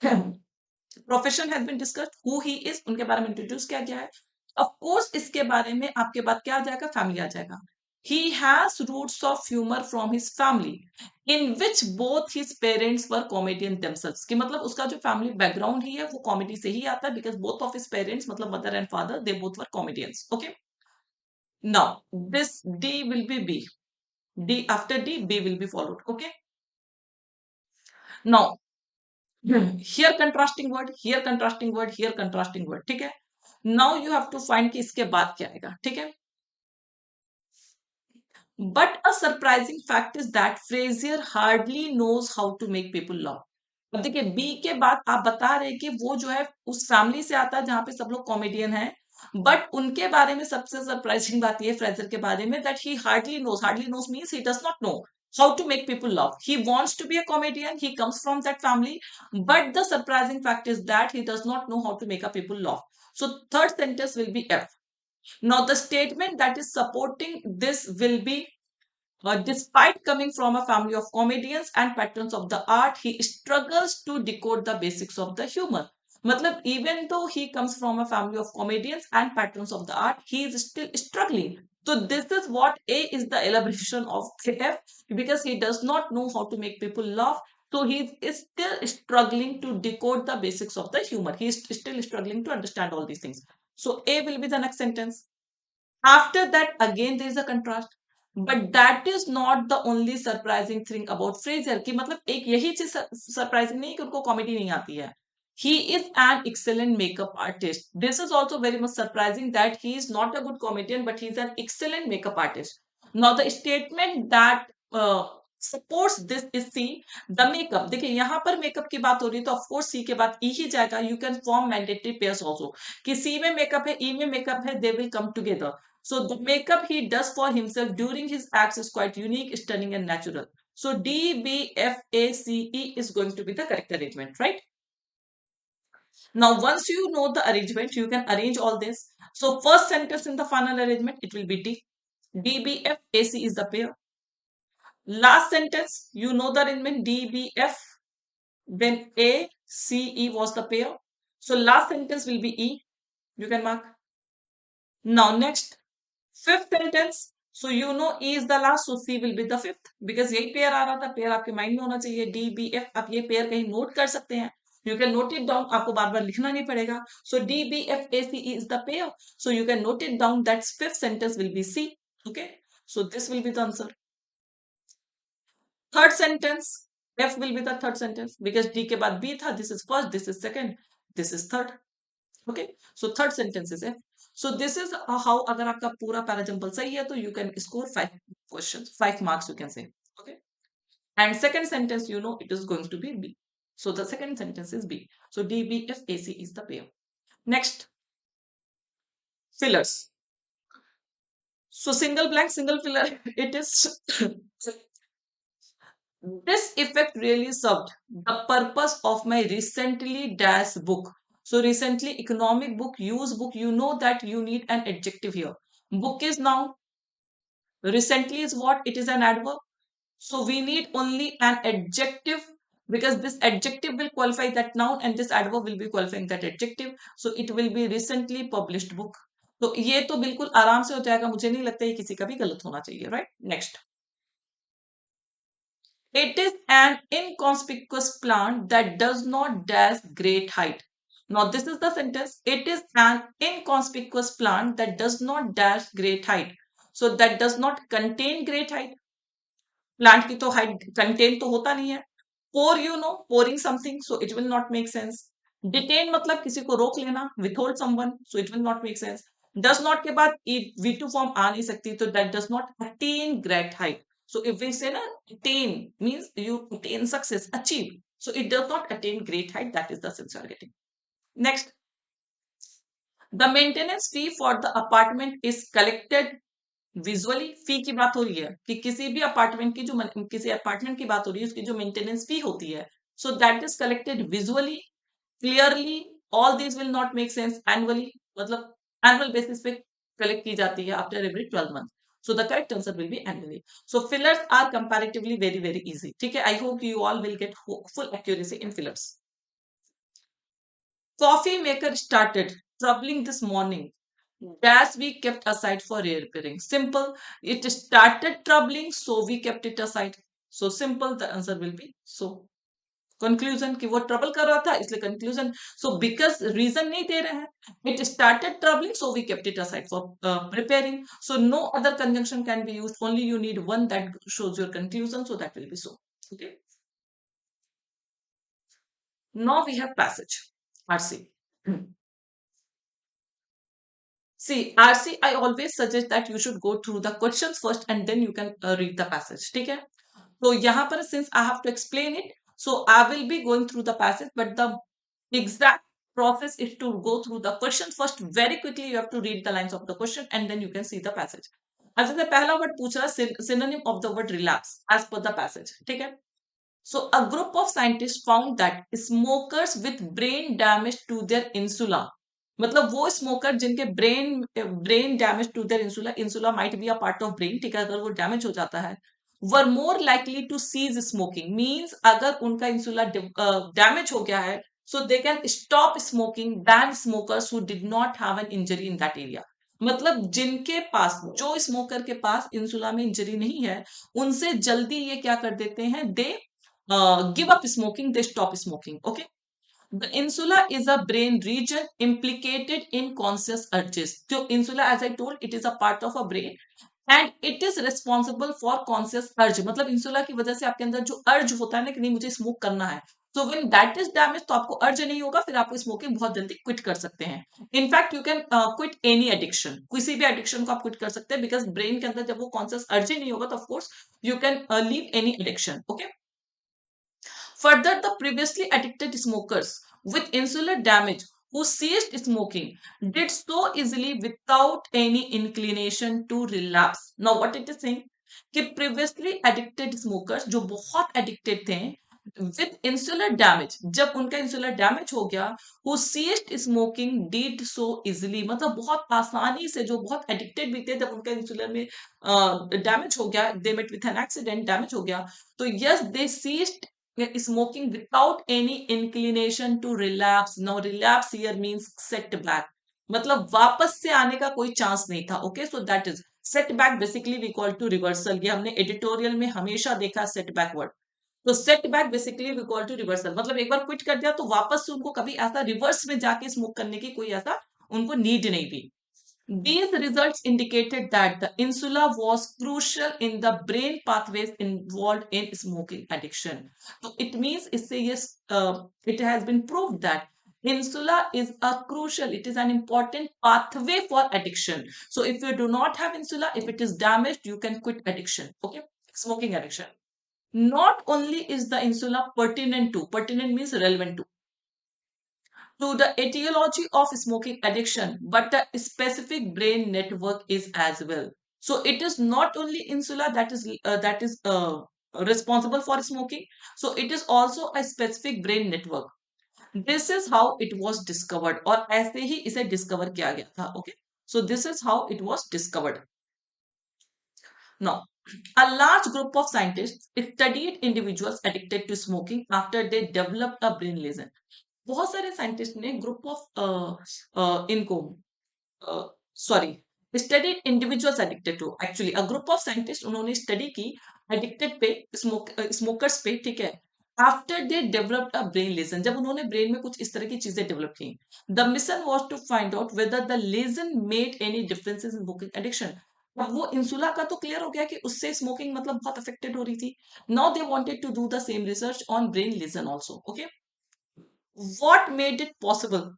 profession has been discussed, who he is उनके बारे में इंट्रोड्यूस किया गया है. ऑफ कोर्स इसके बारे में आपके बाद क्या आ जाएगा, फैमिली आ जाएगा. He has roots of humor from his family, in which both his parents were comedian themselves. कि मतलब उसका जो फैमिली बैकग्राउंड ही है वो कॉमेडी से ही आता है, because both of his parents मतलब mother and father they both were comedians. Okay. Now this D will be B. D after D, B will be followed. Okay. Now here contrasting word, here contrasting word, here contrasting word. ठीक है. Now you have to find कि इसके बाद क्या आएगा. ठीक है. But a surprising fact is that Frazier hardly knows how to make people laugh. अब देखिए बी के बाद आप बता रहे कि वो जो है उस फैमिली से आता है जहां पे सब लोग कॉमेडियन हैं, बट उनके बारे में सबसे सरप्राइजिंग बात ये फ्रेजर के बारे में that he hardly knows means he does not know how to make people laugh. He wants to be a comedian, he comes from that family, but the surprising fact is that he does not know how to make a people laugh. So third sentence will be F. Now the statement that is supporting this will be despite coming from a family of comedians and patrons of the art, he struggles to decode the basics of the humor. मतलब even though he comes from a family of comedians and patrons of the art, he is still struggling. So this is what A is the elaboration of F, because he does not know how to make people laugh. So he is still struggling to decode the basics of the humor. He is still struggling to understand all these things. So A will be the next sentence. After that, again there is a contrast. But that is not the only surprising thing about Fraser. कि मतलब एक यही चीज surprising नहीं कि उनको comedy नहीं आती है. He is an excellent makeup artist. This is also very much surprising that he is not a good comedian, but he is an excellent makeup artist. Now the statement that supports this is C. The makeup. देखिए यहाँ पर makeup की बात हो रही है तो of course सी के बाद ई ही जाएगा. You can form mandatory pairs also. कि सी में मेकअप है, ई में मेकअप है, they will come together. So the makeup he does for himself during his acts is quite unique, stunning, and natural. So D, B, F, A, C, E is going to be the correct arrangement, right? Now, once you know the arrangement, you can arrange all this. So first sentence in the final arrangement, it will be D. D, B, F, A, C is the pair. Last sentence, you know the arrangement D, B, F. Then A, C, E was the pair. So last sentence will be E. You can mark. Now next, fifth sentence. So you know E is the last, so C will be the fifth. Because यही pair आ रहा था, pair आपके mind में होना चाहिए. D, B, F. आप ये pair कहीं नोट कर सकते हैं. You can note it down. आपको बार बार लिखना नहीं पड़ेगा. So D, B, F, A, C, E is the pair. So you can note it down. That fifth sentence will be C. Okay. So this will be the answer. Third sentence, F will be the third sentence because D के बाद B था. This is first, this is second, this is third. Okay. So third sentence is F. So this is how अगर आपका पूरा पैराजम्पल सही है तो you can score 5 questions, 5 marks you can say. Okay. And second sentence, you know, it is going to be B. So the second sentence is B. So D, B, F, A, C is the pair. Next, fillers. So single blank, single filler, it is this effect really served the purpose of my recently dash book. So recently economic book, use book, you know that you need an adjective here. Book is noun. Recently is what? It is an adverb. So we need only an adjective because this adjective will qualify that noun and this adverb will be qualifying that adjective. So it will be recently published book. तो ये तो बिल्कुल आराम से हो जाएगा. मुझे नहीं लगता ये किसी का भी गलत होना चाहिए. Right. Next. It is an inconspicuous plant that does not dash great height. Now this is the sentence. It is an inconspicuous plant that does not dash great height. So that does not contain great height. Plant की तो height contain तो होता नहीं है. pour, you know, pouring something, so it will not make sense. Detain मतलब किसी को रोक लेना, withhold someone, so it will not make sense. Does not के बाद V2 form आ नहीं सकती, तो that does not attain great height. So if we say ना, attain means you attain success, achieve. So it does not attain great height. That is the sense you are getting. Next, the maintenance fee for the apartment is collected visually. Fee की बात हो रही है कि किसी भी apartment की जो किसी अपार्टमेंट की बात हो रही है, उसकी जो मेंटेनेंस फी होती है, so that is collected visually, clearly. All this will not make sense. Annually मतलब एनुअल बेसिस पे कलेक्ट की जाती है after every 12 month. So the correct answer will be annually. So fillers are comparatively very very easy. ठीक है, I hope you all will get full accuracy in fillers. Coffee maker started troubling this morning. Gas we kept aside for repairing. Simple. It started troubling, so we kept it aside. So simple. The answer will be so. Conclusion कि वो trouble कर रहा था, इसलिए conclusion. So because reason नहीं दे रहे हैं. It started troubling, so we kept it aside for preparing. So no other conjunction can be used. Only you need one that shows your conclusion. So that will be so. Okay. Now we have passage. RC. See, RC, I always suggest that you should go through the questions first and then you can read the passage. ठीक है? तो यहाँ पर since I have to explain it, so I will be going through the passage, but the exact process is to go through the question first. Very quickly, you have to read the lines of the question and then you can see the passage. अच्छा, से पहला word पूछ रहा है synonym of the word relapse as per the passage. ठीक है? So a group of scientists found that smokers with brain damage to their insula, मतलब वो स्मोकर जिनके brain damage to their insula, insula might be a part of brain, ठीक है, अगर वो damage हो जाता है, were more likely to cease smoking. Means अगर उनका इंसुला डैमेज हो गया है, so they can stop smoking than smokers who did not have an injury in that area. मतलब जिनके पास, जो स्मोकर के पास इंसुला में इंजरी नहीं है, उनसे जल्दी ये क्या कर देते हैं, दे give up smoking, they stop smoking. Okay. The insula is a brain region implicated in conscious urges. So insula, as I told, it is a part of a brain and it is responsible for conscious urge. मतलब insula की वजह से आपके अंदर जो अर्ज होता है ना कि नहीं मुझे स्मोक करना है, so when that is damaged तो आपको अर्ज नहीं होगा, फिर आप स्मोकिंग बहुत जल्दी क्विट कर सकते हैं. In fact you can quit any addiction, किसी भी एडिक्शन को आप क्विट कर सकते हैं, बिकॉज ब्रेन के अंदर जब वो कॉन्शियस अर्ज ही नहीं होगा तो of course you can leave any addiction. Okay. Further, the previously addicted smokers with insular damage who ceased smoking did so easily without any inclination to relapse. Now, what it is saying? कि previously addicted smokers जो बहुत addicted थे with insular damage, जब उनका insular damage हो गया, who ceased smoking did so easily, मतलब बहुत आसानी से, जो बहुत addicted भी थे, जब उनका insular में damage हो गया, they met with an accident, damage हो गया, तो yes, they ceased smoking without any inclination to relapse. Now relapse here means setback, मतलब वापस से आने का कोई चांस नहीं था. Okay, so that is setback, basically we call to reversal. ये हमने एडिटोरियल में हमेशा देखा सेटबैक वर्ड. तो setback basically we call to reversal, मतलब एक बार क्विट कर दिया तो वापस से उनको कभी ऐसा रिवर्स में जाके स्मोक करने की कोई ऐसा उनको नीड नहीं थी. These results indicated that the insula was crucial in the brain pathways involved in smoking addiction. So it means yes, it has been proved that insula is a crucial, it is an important pathway for addiction. So if you do not have insula, if it is damaged, you can quit addiction. Okay, smoking addiction. Not only is the insula pertinent means relevant to the etiology of smoking addiction, but the specific brain network is as well. So it is not only insula that is responsible for smoking. So it is also a specific brain network. This is how it was discovered, और ऐसे ही इसे discover किया गया था. Okay. So this is how it was discovered. Now, a large group of scientists studied individuals addicted to smoking after they developed a brain lesion. बहुत सारे scientist ने group of इनको sorry studied individuals addicted to, actually a group of scientist, उन्होंने study की addicted पे smokers पे. ठीक है, after they developed a brain lesion, जब उन्होंने ब्रेन में कुछ इस तरह की चीजें डेवलप की. The mission was to find out whether the lesion made any differences in smoking addiction. अब वो इंसुला का तो क्लियर हो गया कि उससे स्मोकिंग मतलब बहुत अफेक्टेड हो रही थी. Now they wanted to do the same research on brain lesion also. Okay, what made it possible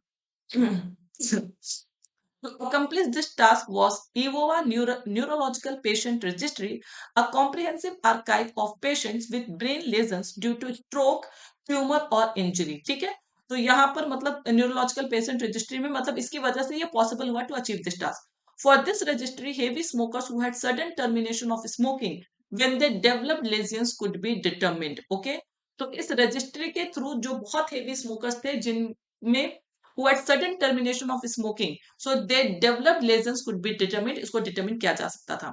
to accomplish this task was EVOA Neurological Patient Registry, a comprehensive archive of patients with brain lesions due to stroke, tumour और injury. ठीक है, तो यहाँ पर मतलब neurological patient registry में मतलब इसकी वजह से ये पॉसिबल हुआ to achieve this task. For this registry heavy smokers who had sudden termination of smoking when they developed lesions could be determined. Okay, तो इस रजिस्ट्री के थ्रू जो बहुत हेवी स्मोकर्स थे जिनमें who had sudden termination of smoking, so they developed lesions could be determined. इसको determine किया जा सकता था.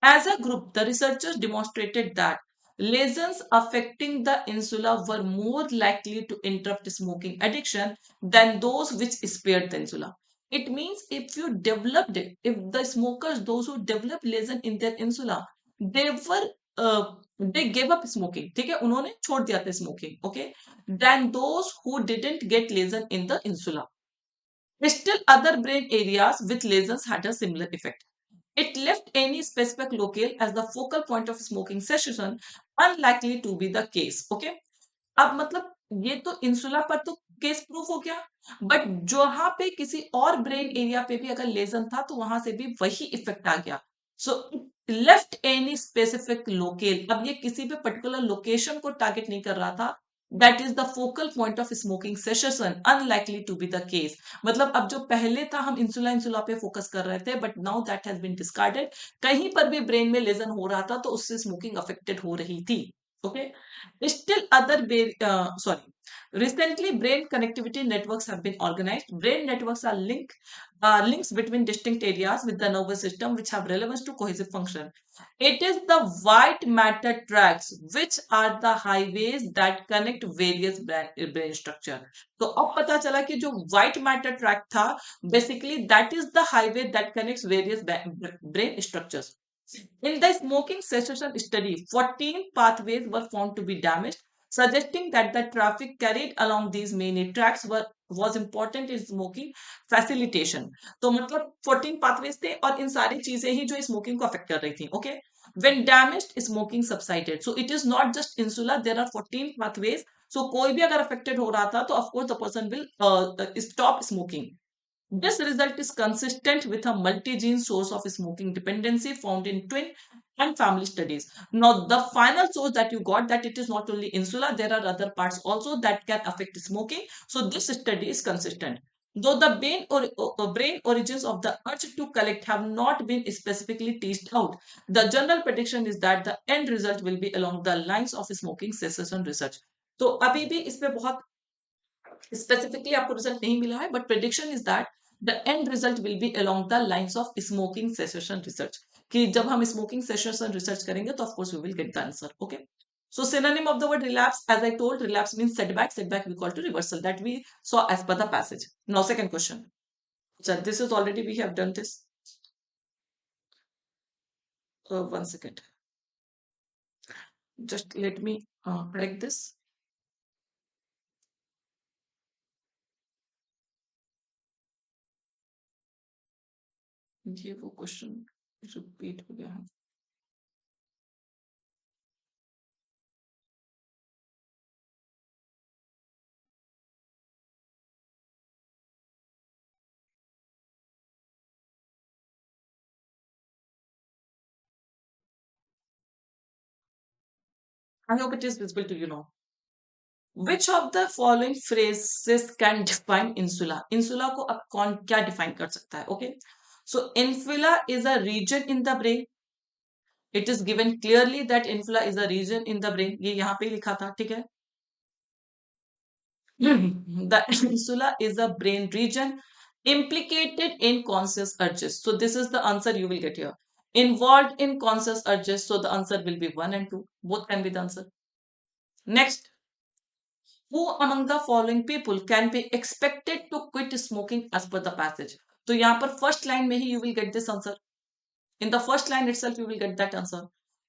As a group, the researchers demonstrated that lesions affecting the insula were more likely to interrupt smoking addiction than those which spared the insula. It means if you developed it, if the smokers, those who developed lesion in their insula, they were they gave up smoking. ठीक है, उन्होंने छोड़ दिया था smoking. Okay, than those who didn't get lesion in the insula. Still, other brain areas with lesions had a similar effect. It left any specific locale as the focal point of smoking cessation, unlikely to be the case. Okay. अब मतलब ये तो insula पर तो case proof हो गया, but जहां पे किसी और ब्रेन एरिया पे भी अगर लेजन था तो वहां से भी वही इफेक्ट आ गया. So left any specific local, अब ये किसी भी पर्टिकुलर लोकेशन को टारगेट नहीं कर रहा था. That is the focal point of smoking cessation, unlikely to be the case. मतलब अब जो पहले था हम इंसुला इंसुला पे फोकस कर रहे थे, but now that has been discarded. कहीं पर भी ब्रेन में लेजन हो रहा था तो उससे स्मोकिंग अफेक्टेड हो रही थी. Okay, still other recently brain connectivity networks have been organized. Brain networks are links between distinct areas with the nervous system which have relevance to cohesive function. It is the white matter tracks which are the highways that connect various brain structure. तो अब पता चला कि जो white matter track था, basically that is the highway that connects various brain structures. In the smoking cessation study, 14 pathways were found to be damaged, suggesting that the traffic carried along these main tracks was important in smoking facilitation. तो मतलब 14 pathways थे और इन सारी चीजें ही जो smoking को affect कर रही थी. Okay, when damaged, smoking subsided. So it is not just insula. There are 14 pathways. So कोई भी अगर affected हो रहा था तो of course the person will stop smoking. This result is consistent with a multi-gene source of smoking dependency found in twin and family studies. Now, the final source that you got, that it is not only insula, there are other parts also that can affect smoking. So, this study is consistent. Though the brain origins of the urge to collect have not been specifically teased out, the general prediction is that the end result will be along the lines of smoking cessation research. तो अभी भी इसमें बहुत specifically आपको result नहीं मिला है, but prediction is that the end result will be along the lines of smoking cessation research. कि जब हम स्मोकिंग सेसेशन रिसर्च करेंगे तो of course we will get the answer. Okay, so synonym of the word relapse, as I told, relapse means setback we call to reversal, that we saw as per the passage. Now second question. So this is already we have done this. One second, just let me correct this. ये वो question repeat हो गया है. I hope it is visible to you now. Which of the following phrases can define insula? Insula को अब कौन क्या define कर सकता है? Okay, so insula is a region in the brain. It is given clearly that insula is a region in the brain. ये यहाँ पे लिखा था, ठीक है? The insula is a brain region implicated in conscious urges. So this is the answer you will get here. Involved in conscious urges. So the answer will be 1 and 2. Both can be the answer. Next. Who among the following people can be expected to quit smoking as per the passage? तो यहाँ पर first line में ही you will get this answer. In the first line itself you will get that answer.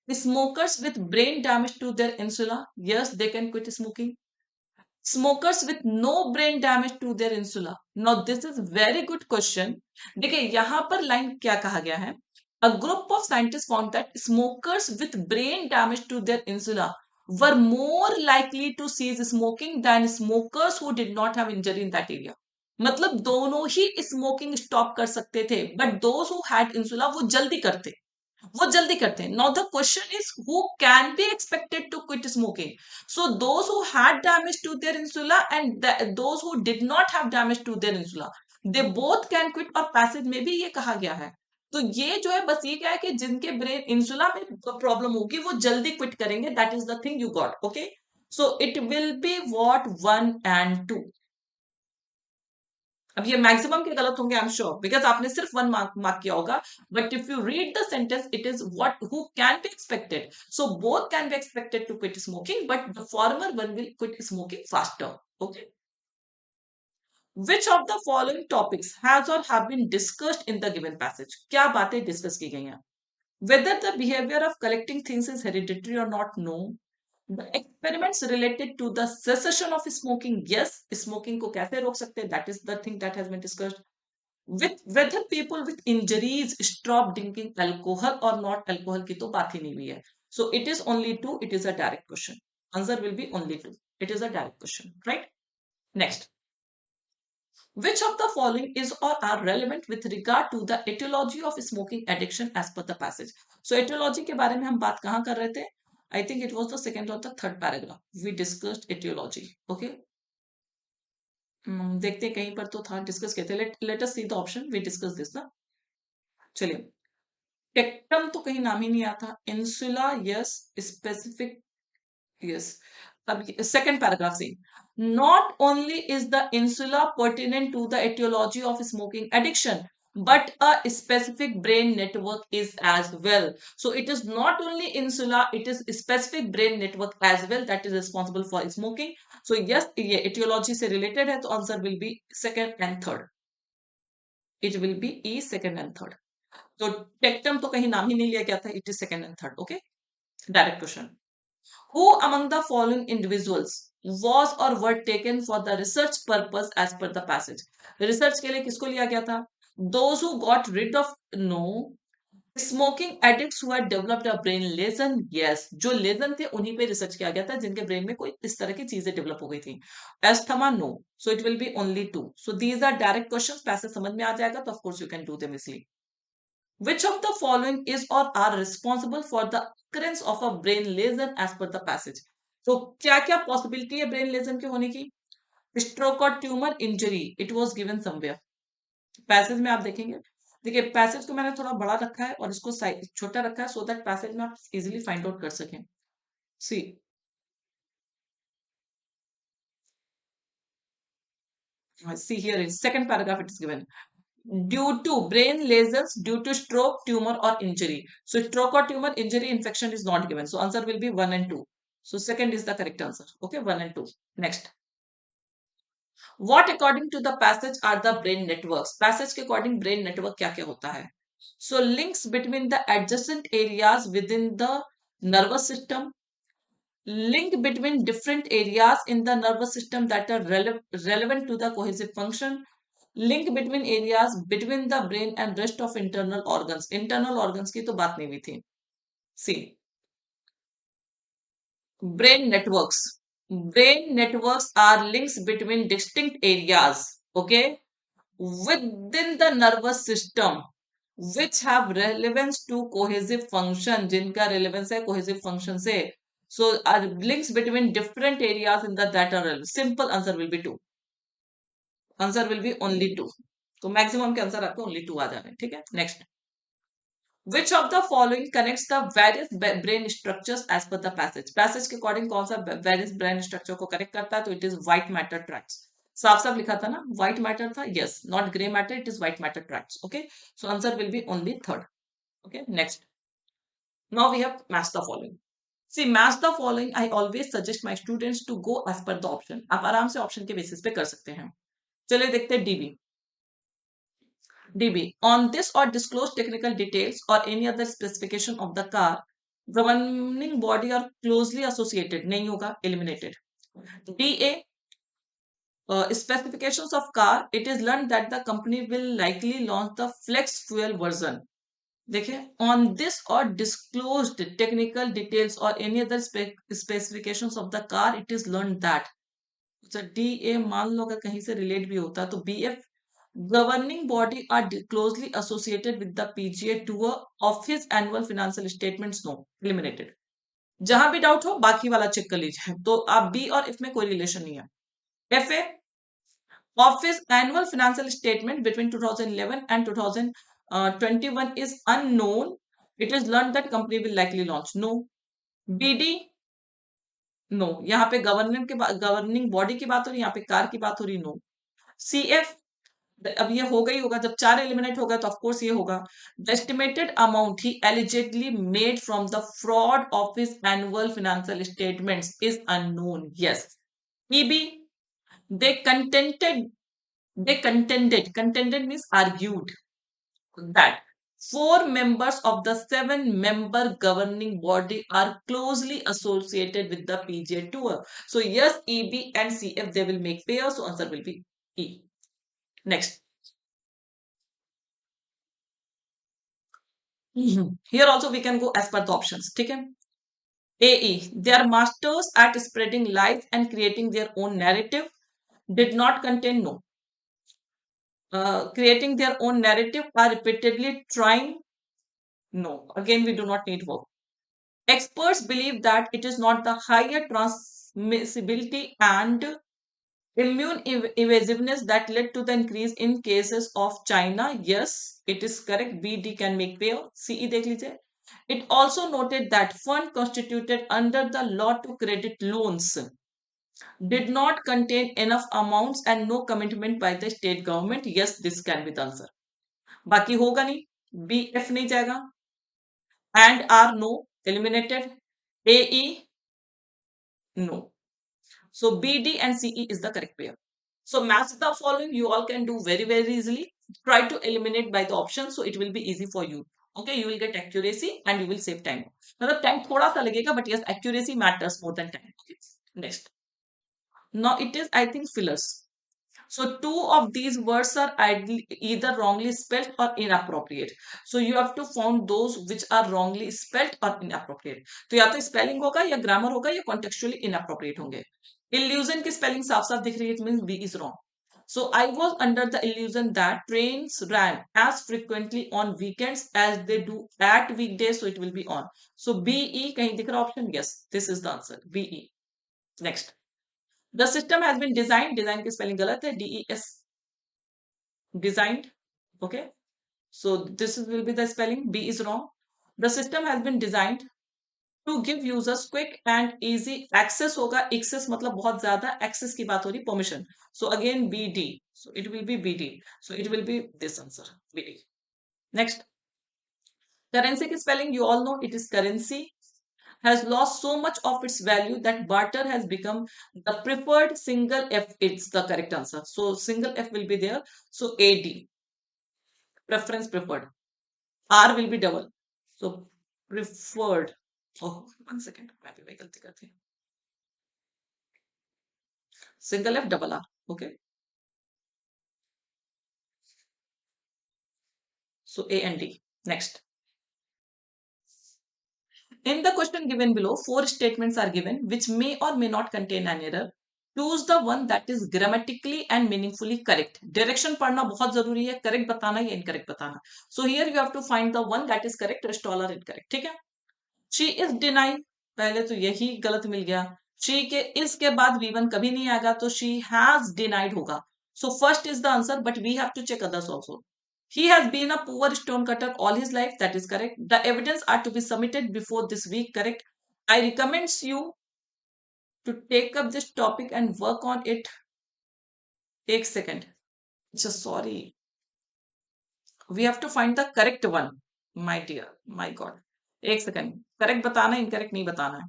Smokers with brain damage to their insula, yes, they can quit smoking. Smokers with no brain damage to their insula. Now this is very good question. देखिए यहाँ पर line क्या कहा गया है? A group of scientists found that smokers with brain damage to their insula were more likely to cease smoking than smokers who did not have injury in that area. मतलब दोनों ही smoking stop कर सकते थे, but those who had insula वो जल्दी करते हैं. Now the question is, who can be expected to quit smoking? So those who had damage to their insula and those who did not have damage to their insula, they both can quit. और passage में भी ये कहा गया है. तो ये जो है बस ये क्या है कि जिनके ब्रेन इंसुला में प्रॉब्लम होगी वो जल्दी क्विट करेंगे. That is the thing you got. Okay, so it will be what 1 and 2. अब ये मैक्सिमम के गलत होंगे, आई एम श्योर, बिकॉज आपने सिर्फ 1 मार्क मार्क किया होगा. But if you read the sentence, it is what who can be expected. So both can be expected to quit smoking, but the former one will quit smoking faster. Okay, which of the following topics has or have been discussed in the given passage? क्या बातें discuss की गई हैं? Whether the behavior of collecting things is hereditary or not, no. The experiments related to the cessation of smoking, yes. Smoking को कैसे रोक सकते हैं? That is the thing that has been discussed. With whether people with injuries stop drinking alcohol or not, alcohol की तो बात ही नहीं हुई है. So it is only 2. It is a direct question. Answer will be only 2. It is a direct question, right? Next. Which of the following is or are relevant with regard to the etiology of smoking addiction as per the passage? So etiology के बारे में हम बात कहाँ कर रहे थे? I think it was the second or the third paragraph. We discussed etiology. Okay. देखते हैं कहीं पर तो था डिस्कस किए थे. Let us see the option. We discuss this ना. चलिए, टेक्टम तो कहीं नाम ही नहीं आता. Insula yes, specific yes. Second paragraph saying, not only is the insula pertinent to the etiology of smoking addiction, but a specific brain network is as well. So it is not only insula, it is a specific brain network as well that is responsible for smoking. So yes, ये etiology से related है, तो answer will be second and third. It will be E, second and third. तो tectum तो कहीं नाम ही नहीं लिया गया था. It is second and third. Okay. Direct question. Who among the following individuals was or were taken for the research purpose as per the passage? Research के लिए किसको लिया गया था? Those who got rid of, no. Smoking addicts who had developed a brain lesion, yes. जो lesion थे उन्हीं पे रिसर्च किया गया था जिनके ब्रेन में कोई इस तरह की चीजें डेवलप हो गई थी. Asthma, no. So it will be only 2. So these are direct questions. पैसे समझ में आ जाएगा तो of course you can do them easily. Which of the following is or are responsible for the occurrence of a brain lesion as per the passage? तो क्या क्या possibility है brain lesion के होने की? स्ट्रोक और tumour, injury. It was given somewhere. Passage में आप देखेंगे. देखिए, पैसेज को मैंने थोड़ा बड़ा रखा है और इसको छोटा रखा है सो दैट पैसेज में आप इजीली फाइंड आउट कर सकें. सी, see here in second paragraph it is given due to brain lesions due to stroke, tumor or injury. So stroke or tumor, injury, infection is not given. So answer will be 1 and 2. So second is the correct answer. Okay, 1 and 2. Next. What according to the passage are the brain networks? Passage के according brain network क्या क्या होता है? So links between the adjacent areas within the nervous system, link between different areas in the nervous system that are relevant to the cohesive function, link between areas between the brain and rest of internal organs. Internal organs की तो बात नहीं हुई थी. See, brain networks. Brain networks are links between distinct areas, okay, within the nervous system which have relevance to cohesive function. जिनका relevance है cohesive function से. So are links between different areas in the that are relevant. Simple answer will be 2. Answer will be only 2. तो maximum के answer आपको only 2 आ जाने. ठीक है. Next. Which of the following connects the various brain structures as per the passage? Passage के according कौन सा various brain structure को कनेक्ट करता है? तो it is white matter tracts. साफ साफ लिखा था ना, white matter था. Yes, not gray matter, it is white matter tracts. Okay, so answer will be only third. Okay, next. Now we have match the following. See, match the following I always suggest my students to go as per the option. आप आराम से option के basis पे कर सकते हैं. चलिए देखते हैं DB. DB. On this or disclosed technical details or any other specification of the car, governing body are closely associated. नहीं होगा, eliminated. DA. Specifications of car. It is learned that the company will likely launch the flex fuel version. देखिए, on this or disclosed technical details or any other specifications of the car it is learn that, अच्छा D A मान लो अगर कहीं से relate भी होता तो B F governing body are closely associated with the PGA to of his annual financial statements, no eliminated. जहां भी डाउट हो बाकी वाला चेक कर लीजिए, तो आप बी और एफ में कोई रिलेशन नहीं है। F A of his annual financial statement between 2011 and 2021 is unknown. It is learned that company will likely launch. No. BD, no. यहाँ पे गवर्निंग बॉडी की बात हो रही, यहाँ पे कार की बात हो रही, नो। CF, अब ये होगा ही होगा, जब 4 एलिमिनेट होगा तो ऑफकोर्स ये होगा। The estimated amount he eligibly made from the fraud of his annual financial statements is unknown, yes. EB, they contented contended means argued that 4 members of the 7-member governing body are closely associated with the PGA tour. So yes, EB and CF they will make pair, so answer will be E. Next. Here also we can go as per the options. Okay. AE, they are masters at spreading lies and creating their own narrative. Did not contain, no. Creating their own narrative are repeatedly trying, no. Again, we do not need verb. Experts believe that it is not the higher transmissibility and immune evasiveness that led to the increase in cases of China. Yes, it is correct. BD can make pair. CE देख लीजिए. It also noted that fund constituted under the law to credit loans did not contain enough amounts and no commitment by the state government. Yes, this can be the answer. बाकी होगा नहीं, B F नहीं जाएगा, and are no eliminated, AE no. So BD and CE is the correct pair. So match the following, you all can do very very easily. Try to eliminate by the option, so it will be easy for you. Okay, you will get accuracy and you will save time. मतलब time थोड़ा सा लगेगा, but yes, accuracy matters more than time. Okay. Next. Now it is, I think, fillers. So two of these words are either wrongly spelled or inappropriate. So you have to find those which are wrongly spelled or inappropriate. तो या तो spelling होगा या grammar होगा या contextually inappropriate होंगे. Illusion की spelling साफ साफ दिख रही है, it means B is wrong. So I was under the illusion that trains ran as frequently on weekends as they do at weekdays, so it will be on. So BE कहीं दिख रहा option? Yes, this is the answer. BE. Next. The system has been designed. Design की spelling गलत है. DES. Designed. Okay. So this will be the spelling. B is wrong. The system has been designed to give users quick and easy access. होगा access मतलब बहुत ज्यादा, access की बात हो रही, permission. So again BD. So it will be BD. So it will be this answer. BD. Next. Currency की spelling you all know, it is currency. Has lost so much of its value that barter has become the preferred. Single F, it's the correct answer. So single F will be there. So AD, preference preferred. R will be double. So preferred. Oh, 1 second. मैं भी वही गलती करती हूँ. Single F double R. Okay. So A and D. Next. In the question given below, 4 statements are given which may or may not contain an error. Choose the one that is grammatically and meaningfully correct. Direction पढ़ना बहुत जरूरी है, correct बताना या incorrect बताना. So here you have to find the one that is correct, rest all are incorrect. ठीक है? She is denied. पहले तो यही गलत मिल गया. She के is के बाद V1 कभी नहीं आएगा, तो she has denied होगा. So first is the answer, but we have to check others also. He has been a poor stone cutter all his life. That is correct. The evidence are to be submitted before this week. Correct. I recommend you to take up this topic and work on it. Take second. Just sorry. We have to find the correct one. My dear. My God. एक second. Correct बताना है, incorrect नहीं बताना है.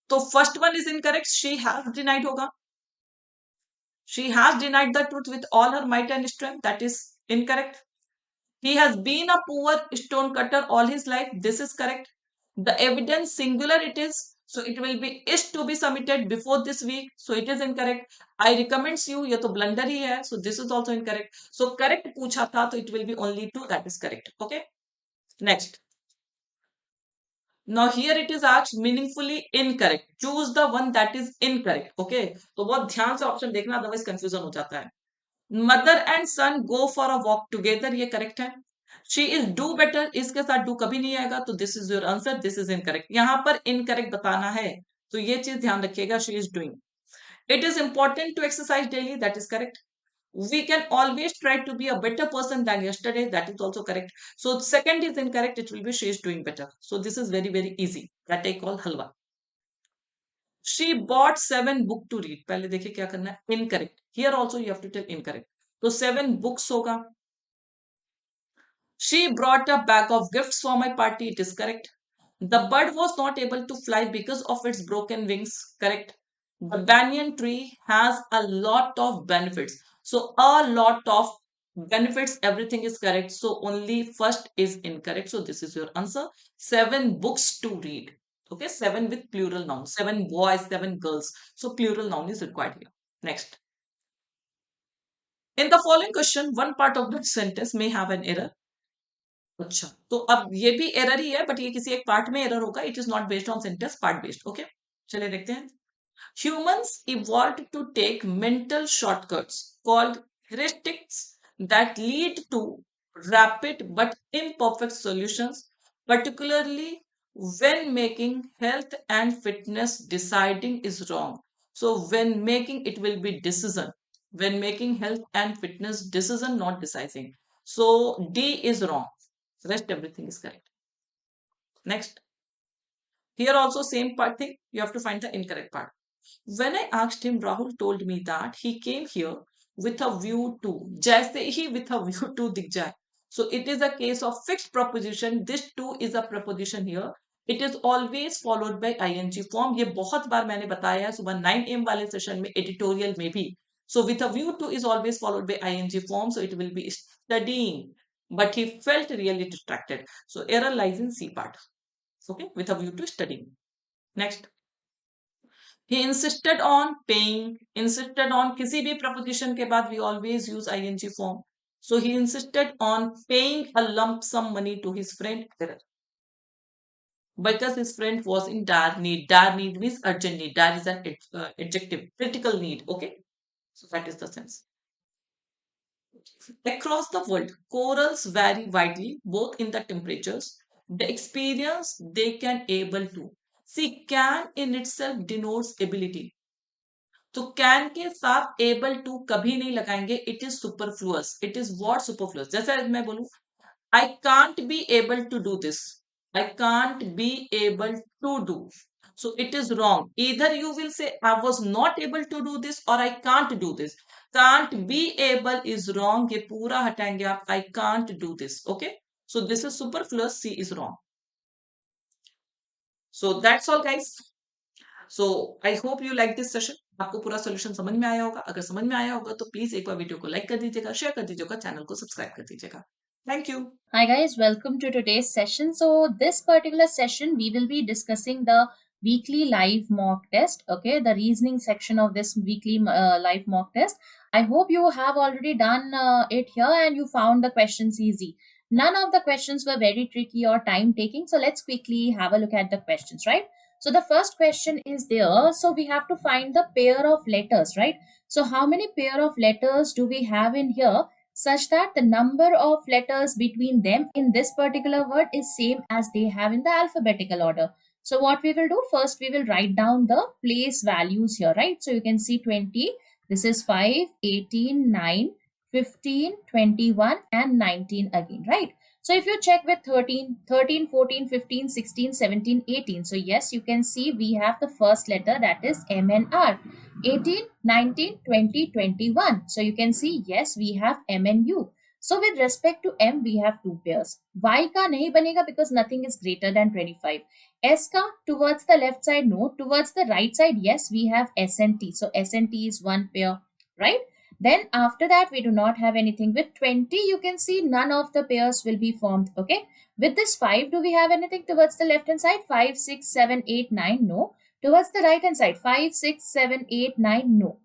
तो first one is incorrect. She has denied होगा. She has denied the truth with all her might and strength. That is incorrect. He has been a poor stone cutter all his life. This is correct. The evidence singular it is. So it will be is to be submitted before this week. So it is incorrect. I recommends you, ये तो blunder ही है. So this is also incorrect. So correct पूछा था, तो it will be only 2 that is correct. Okay. Next. Now here it is asked meaningfully incorrect. Choose the one that is incorrect. Okay. तो बहुत ध्यान से option देखना, otherwise confusion हो जाता है. Mother and son go for a walk together. ये correct है. She is do better. इसके साथ do कभी नहीं आएगा, तो this is your answer. This is incorrect. यहाँ पर incorrect बताना है, तो ये चीज ध्यान रखिएगा. She is doing. It is important to exercise daily. That is correct. We can always try to be a better person than yesterday. That is also correct. So second is incorrect. It will be she is doing better. So this is very, very easy. That I call halwa. She bought 7 book to read. पहले देखिए क्या करना है. Incorrect. Here also you have to tell incorrect. तो 7 books होगा. She brought a bag of gifts for my party. It is correct. The bird was not able to fly because of its broken wings. Correct. The banyan tree has a lot of benefits. So a lot of benefits, everything is correct. So only first is incorrect. So this is your answer. 7 books to read. Okay, 7 with plural noun. 7 boys, 7 girls. So plural noun is required here. Next. In the following question, one part of the sentence may have an error. अच्छा, तो अब ये भी error ही है, but ये किसी एक part में एरर होगा. It is not based on sentence, part based. Okay, चलिए देखते हैं. Humans evolved to take mental shortcuts called heuristics that lead to rapid but imperfect solutions, particularly when making health and fitness deciding is wrong. So when making, it will be decision. When making health and fitness decision, not deciding. So D is wrong. Rest everything is correct. Next. Here also same part thing. You have to find the incorrect part. When I asked him, Rahul told me that he came here with a view to. जैसे ही with a view to दिख जाए. So it is a case of fixed proposition. This to is a preposition here. It is always followed by ing form. ये बहुत बार मैंने बताया है सुबह 9 AM वाले सेशन में, editorial में भी. So with a view to is always followed by ing form. So it will be studying. But he felt really distracted. So error lies in C part. Okay, with a view to studying. Next. He insisted on paying. Insisted on किसी भी preposition के बाद we always use ing form. So he insisted on paying a lump sum money to his friend because his friend was in dire need. Dire need means urgent need. Dire is an adjective. Critical need. Okay. So that is the sense. Across the world, corals vary widely, both in the temperatures, the experience they can able to. See, can in itself denotes ability. तो can के साथ able to कभी नहीं लगाएंगे. It is superfluous. It is what superfluous. जैसे मैं बोलूं, I can't be able to do this. I can't be able to do. So it is wrong. Either you will say I was not able to do this or I can't do this. Can't be able is wrong. ये पूरा हटाएंगे आप. I can't do this. Okay. So this is superfluous. C is wrong. So that's all, guys. So I hope you like this session. आपको पूरा solution समझ में आया होगा. अगर समझ में आया होगा तो प्लीज एक बार वीडियो को लाइक कर दीजिएगा, शेयर कर दीजिएगा, चैनल को सब्सक्राइब कर दीजिएगा. Thank you. Hi guys, welcome to today's session. So this particular session we will be discussing the weekly live mock test. Okay, the reasoning section of this weekly live mock test. I hope you have already done it here and you found the questions easy. None of the questions were very tricky or time taking. So let's quickly have a look at the questions, right? So the first question is there. So we have to find the pair of letters, right? So how many pair of letters do we have in here such that the number of letters between them in this particular word is same as they have in the alphabetical order? So what we will do, first we will write down the place values here, right? So you can see 20, this is 5, 18, 9, 15, 21 and 19 again, right? So if you check with 13, 13, 14, 15, 16, 17, 18. So yes, you can see we have the first letter, that is M and R. 18, 19, 20, 21. So you can see, yes, we have M and U. So with respect to M, we have two pairs. Y ka nahi banega because nothing is greater than 25. S ka towards the left side, no. Towards the right side, yes, we have S and T. So S and T is one pair, right? Then after that, we do not have anything. With 20, you can see none of the pairs will be formed. Okay. With this 5, do we have anything towards the left hand side? 5, 6, 7, 8, 9. No. Towards the right hand side, 5, 6, 7, 8, 9. No.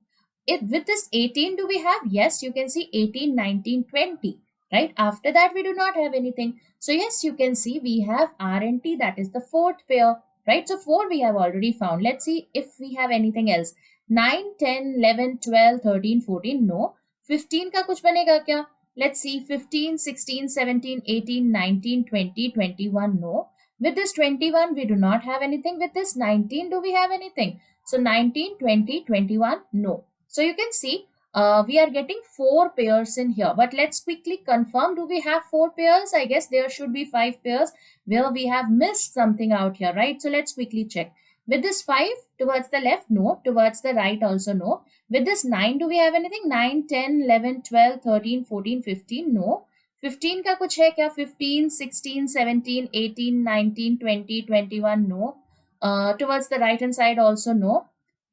With this 18, do we have? Yes, you can see 18, 19, 20. Right. After that, we do not have anything. So yes, you can see we have R and T, that is the fourth pair. Right. So 4 we have already found. Let's see if we have anything else. 9, 10, 11, 12, 13, 14. No. 15 का कुछ बनेगा क्या? Let's see. 15, 16, 17, 18, 19, 20, 21. No. With this 21, we do not have anything. With this 19, do we have anything? So 19, 20, 21. No. So you can see we are getting 4 pairs in here. But let's quickly confirm. Do we have 4 pairs? I guess there should be 5 pairs where we have missed something out here, right? So let's quickly check. With this 5, towards the left, no. Towards the right, also no. With this 9, do we have anything? 9, 10, 11, 12, 13, 14, 15, no. 15 का कुछ है क्या? 15, 16, 17, 18, 19, 20, 21, no. Towards the right hand side, also no.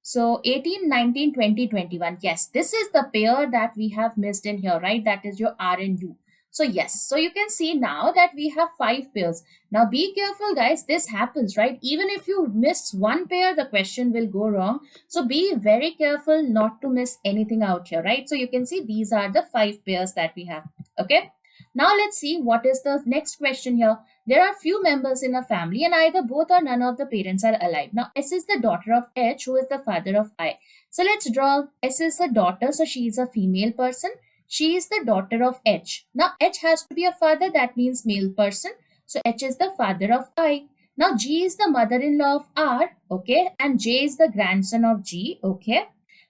So 18, 19, 20, 21. Yes, this is the pair that we have missed in here, right? That is your R and U. So yes, so you can see now that we have 5 pairs. Now be careful, guys. This happens, right? Even if you miss one pair, the question will go wrong. So be very careful not to miss anything out here, right? So you can see these are the 5 pairs that we have. Okay. Now let's see what is the next question here. There are few members in a family and either both or none of the parents are alive. Now S is the daughter of H, who is the father of I. So let's draw. S is the daughter, so she is a female person. She is the daughter of H. Now H has to be a father, that means male person. So H is the father of I. Now G is the mother-in-law of R, okay, and J is the grandson of G, okay.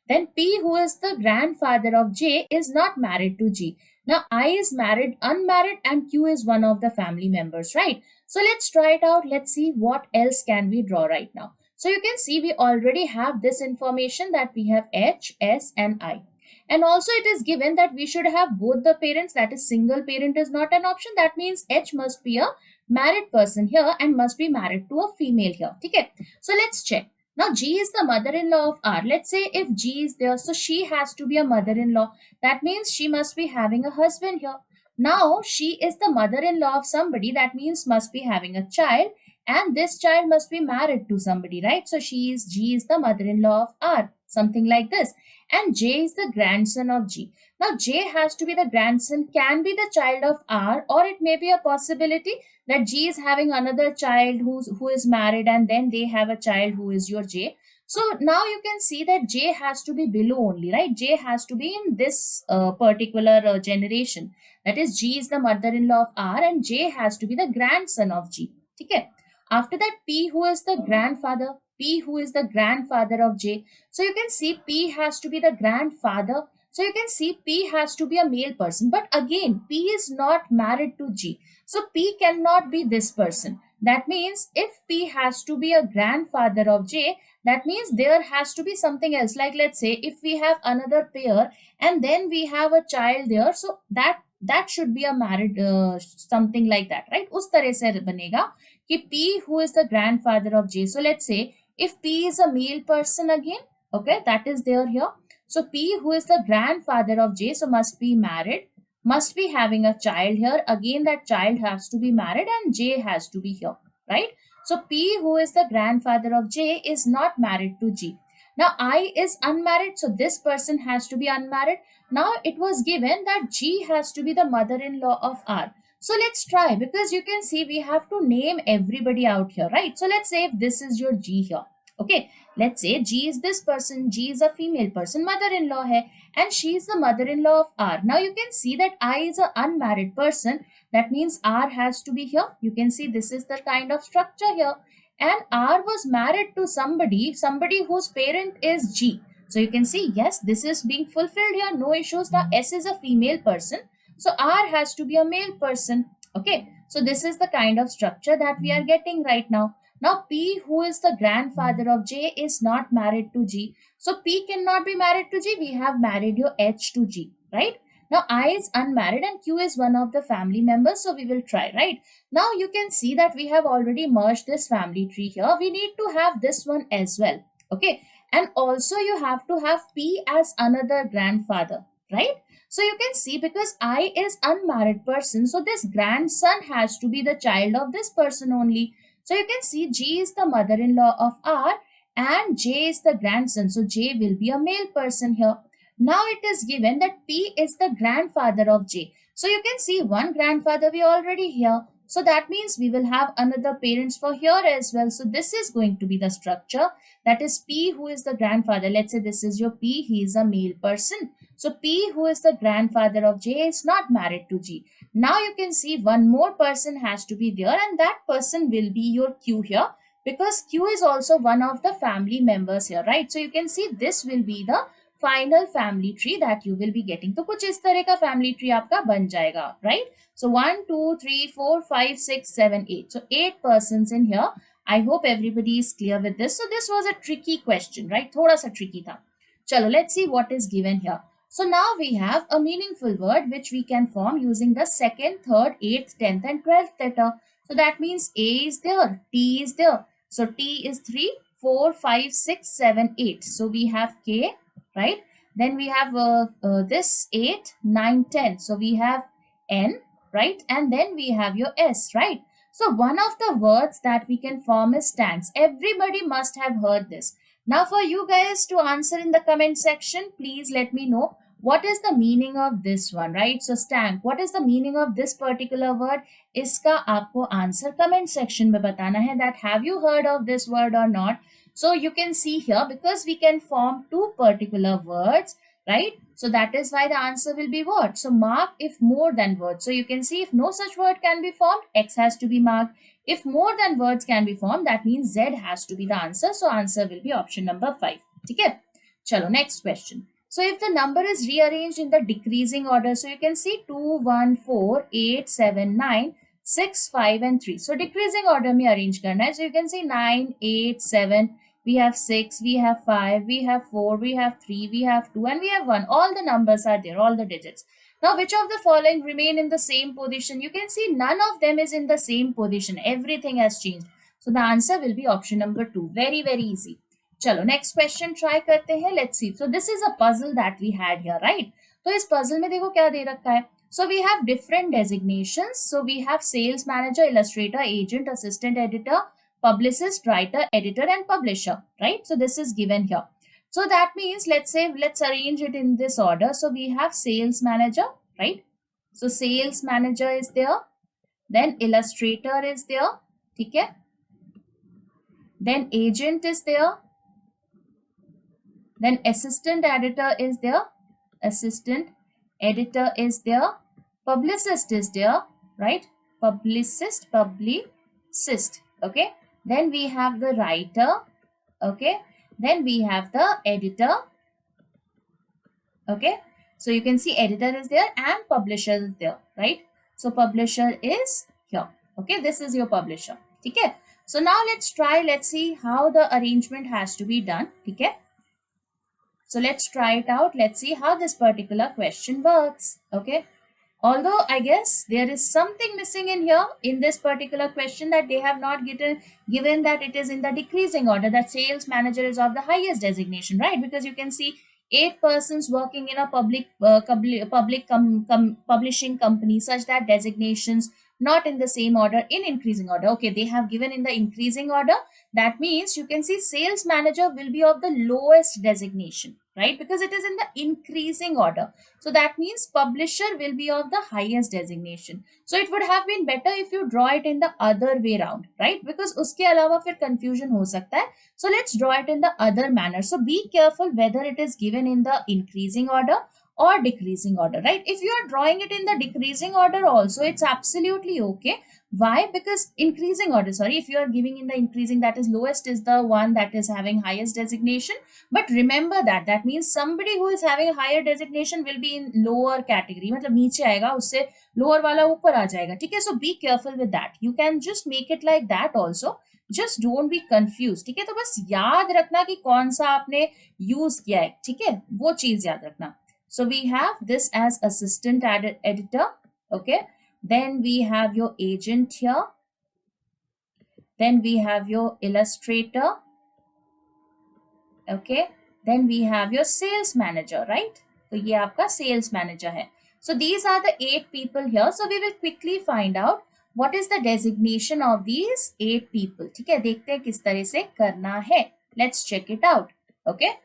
Then P, who is the grandfather of J, is not married to G. Now I is married, unmarried, and Q is one of the family members, right? So let's try it out. Let's see what else can we draw right now. So you can see we already have this information that we have H, S, and I. And also it is given that we should have both the parents, that is single parent is not an option. That means H must be a married person here and must be married to a female here. Okay. So let's check. Now G is the mother-in-law of R. Let's say if G is there, so she has to be a mother-in-law. That means she must be having a husband here. Now she is the mother-in-law of somebody. That means must be having a child. And this child must be married to somebody, right? So G is the mother-in-law of R. Something like this. And J is the grandson of G. Now J has to be the grandson, can be the child of R, or it may be a possibility that G is having another child who is married and then they have a child who is your J. So now you can see that J has to be below only, right? J has to be in this particular generation. That is, G is the mother-in-law of R and J has to be the grandson of G. Okay. After that, P, who is the grandfather, P, who is the grandfather of J. So you can see P has to be the grandfather. So you can see P has to be a male person. But again, P is not married to G. So P cannot be this person. That means if P has to be a grandfather of J, that means there has to be something else. Like let's say if we have another pair and then we have a child there. So that should be a married something like that, right? उस तरह से बनेगा कि P, who is the grandfather of J. So let's say if P is a male person again, okay, that is there here. So P, who is the grandfather of J, so must be married, must be having a child here. Again, that child has to be married and J has to be here, right? So P, who is the grandfather of J, is not married to G. Now I is unmarried, so this person has to be unmarried. Now it was given that G has to be the mother-in-law of R. So let's try, because you can see we have to name everybody out here, right? So let's say if this is your G here. Okay, let's say G is this person, G is a female person, mother-in-law hai, and she is the mother-in-law of R. Now you can see that I is an unmarried person. That means R has to be here. You can see this is the kind of structure here. And R was married to somebody whose parent is G. So you can see, yes, this is being fulfilled here. No issues. Now S is a female person. So R has to be a male person. Okay. So this is the kind of structure that we are getting right now. Now P, who is the grandfather of J, is not married to G. So P cannot be married to G. We have married your H to G, right? Now I is unmarried and Q is one of the family members. So we will try, right? Now you can see that we have already merged this family tree here. We need to have this one as well. Okay. And also you have to have P as another grandfather. right? So you can see, because I is unmarried person, so this grandson has to be the child of this person only. So you can see G is the mother-in-law of R and J is the grandson. So J will be a male person here. Now it is given that P is the grandfather of J. So you can see one grandfather we already here. So that means we will have another parents for here as well. So this is going to be the structure. That is P, who is the grandfather. Let's say this is your P. He is a male person. So P, who is the grandfather of J, is not married to G. Now you can see one more person has to be there, and that person will be your Q here, because Q is also one of the family members here, right? So you can see this will be the final family tree that you will be getting. तो कुछ इस तरह का family tree आपका बन जाएगा, right? So 1, 2, 3, 4, 5, 6, 7, 8. So 8 persons in here. I hope everybody is clear with this. So this was a tricky question, right? थोड़ा सा tricky था. Chalo, let's see what is given here. So now we have a meaningful word which we can form using the 2nd, 3rd, 8th, 10th and 12th letter. So that means A is there, T is there. So T is 3, 4, 5, 6, 7, 8. So we have K, right? Then we have this 8, 9, 10. So we have N, right? And then we have your S, right? So one of the words that we can form is stands. Everybody must have heard this. Now for you guys to answer in the comment section, please let me know what is the meaning of this one, right? So stank, what is the meaning of this particular word? Iska aapko answer comment section mein batana hai, that have you heard of this word or not? So you can see here, because we can form two particular words, right? So that is why the answer will be what? So mark if more than words. So you can see if no such word can be formed, X has to be marked. If more than words can be formed, that means Z has to be the answer. So answer will be option number 5. Okay. Chalo, next question. So if the number is rearranged in the decreasing order, so you can see 2, 1, 4, 8, 7, 9, 6, 5 and 3. So decreasing order mein arrange karna hai. So you can see 9, 8, 7, we have 6, we have 5, we have 4, we have 3, we have 2 and we have 1. All the numbers are there, all the digits. Now which of the following remain in the same position? You can see none of them is in the same position. Everything has changed. So the answer will be option number 2. Very, very easy. Chalo, next question try karte hain. Let's see. So this is a puzzle that we had here, right? So इस puzzle में देखो क्या दे रखा है. So we have different designations. So we have sales manager, illustrator, agent, assistant editor, publicist, writer, editor and publisher, right? So this is given here. So that means, let's say, let's arrange it in this order. So we have sales manager, right? So sales manager is there. Then illustrator is there. Okay? Then agent is there. Then assistant editor is there. Assistant editor is there. Publicist is there, right? Publicist. Okay? Then we have the writer. Okay? Then we have the editor. Okay? So you can see editor is there and publisher is there, right? So publisher is here. Okay? This is your publisher. Okay? So now let's see how the arrangement has to be done. Okay? So let's try it out. Let's see how this particular question works. Okay? Although I guess there is something missing in here in this particular question, that they have not given that it is in the decreasing order, that sales manager is of the highest designation, right? Because you can see 8 persons working in a publishing company, such that designations not in the same order, in increasing order. Okay, they have given in the increasing order. That means you can see sales manager will be of the lowest designation, right? Because it is in the increasing order. So that means publisher will be of the highest designation. So it would have been better if you draw it in the other way around, right? Because uske alawa fir confusion ho sakta hai. So let's draw it in the other manner. So be careful whether it is given in the increasing order or decreasing order, right? If you are drawing it in the decreasing order also, it's absolutely okay. Why? Because increasing order, if you are giving in the increasing, that is lowest is the one that is having highest designation. But remember that means somebody who is having a higher designation will be in lower category. मतलब नीचे आएगा, उससे lower वाला ऊपर आ जाएगा. ठीक है? So be careful with that. You can just make it like that also. Just don't be confused. ठीक है? तो बस याद रखना कि कौन सा आपने use किया है. ठीक है? वो चीज याद रखना. So we have this as assistant editor. Okay. Then we have your agent here. Then we have your illustrator. Okay. Then we have your sales manager, right? तो ये आपका सेल्स मैनेजर है. So these are the 8 people here. So we will quickly find out what is the designation of these 8 people. ठीक है, देखते हैं किस तरह से करना है. Let's check it out. Okay.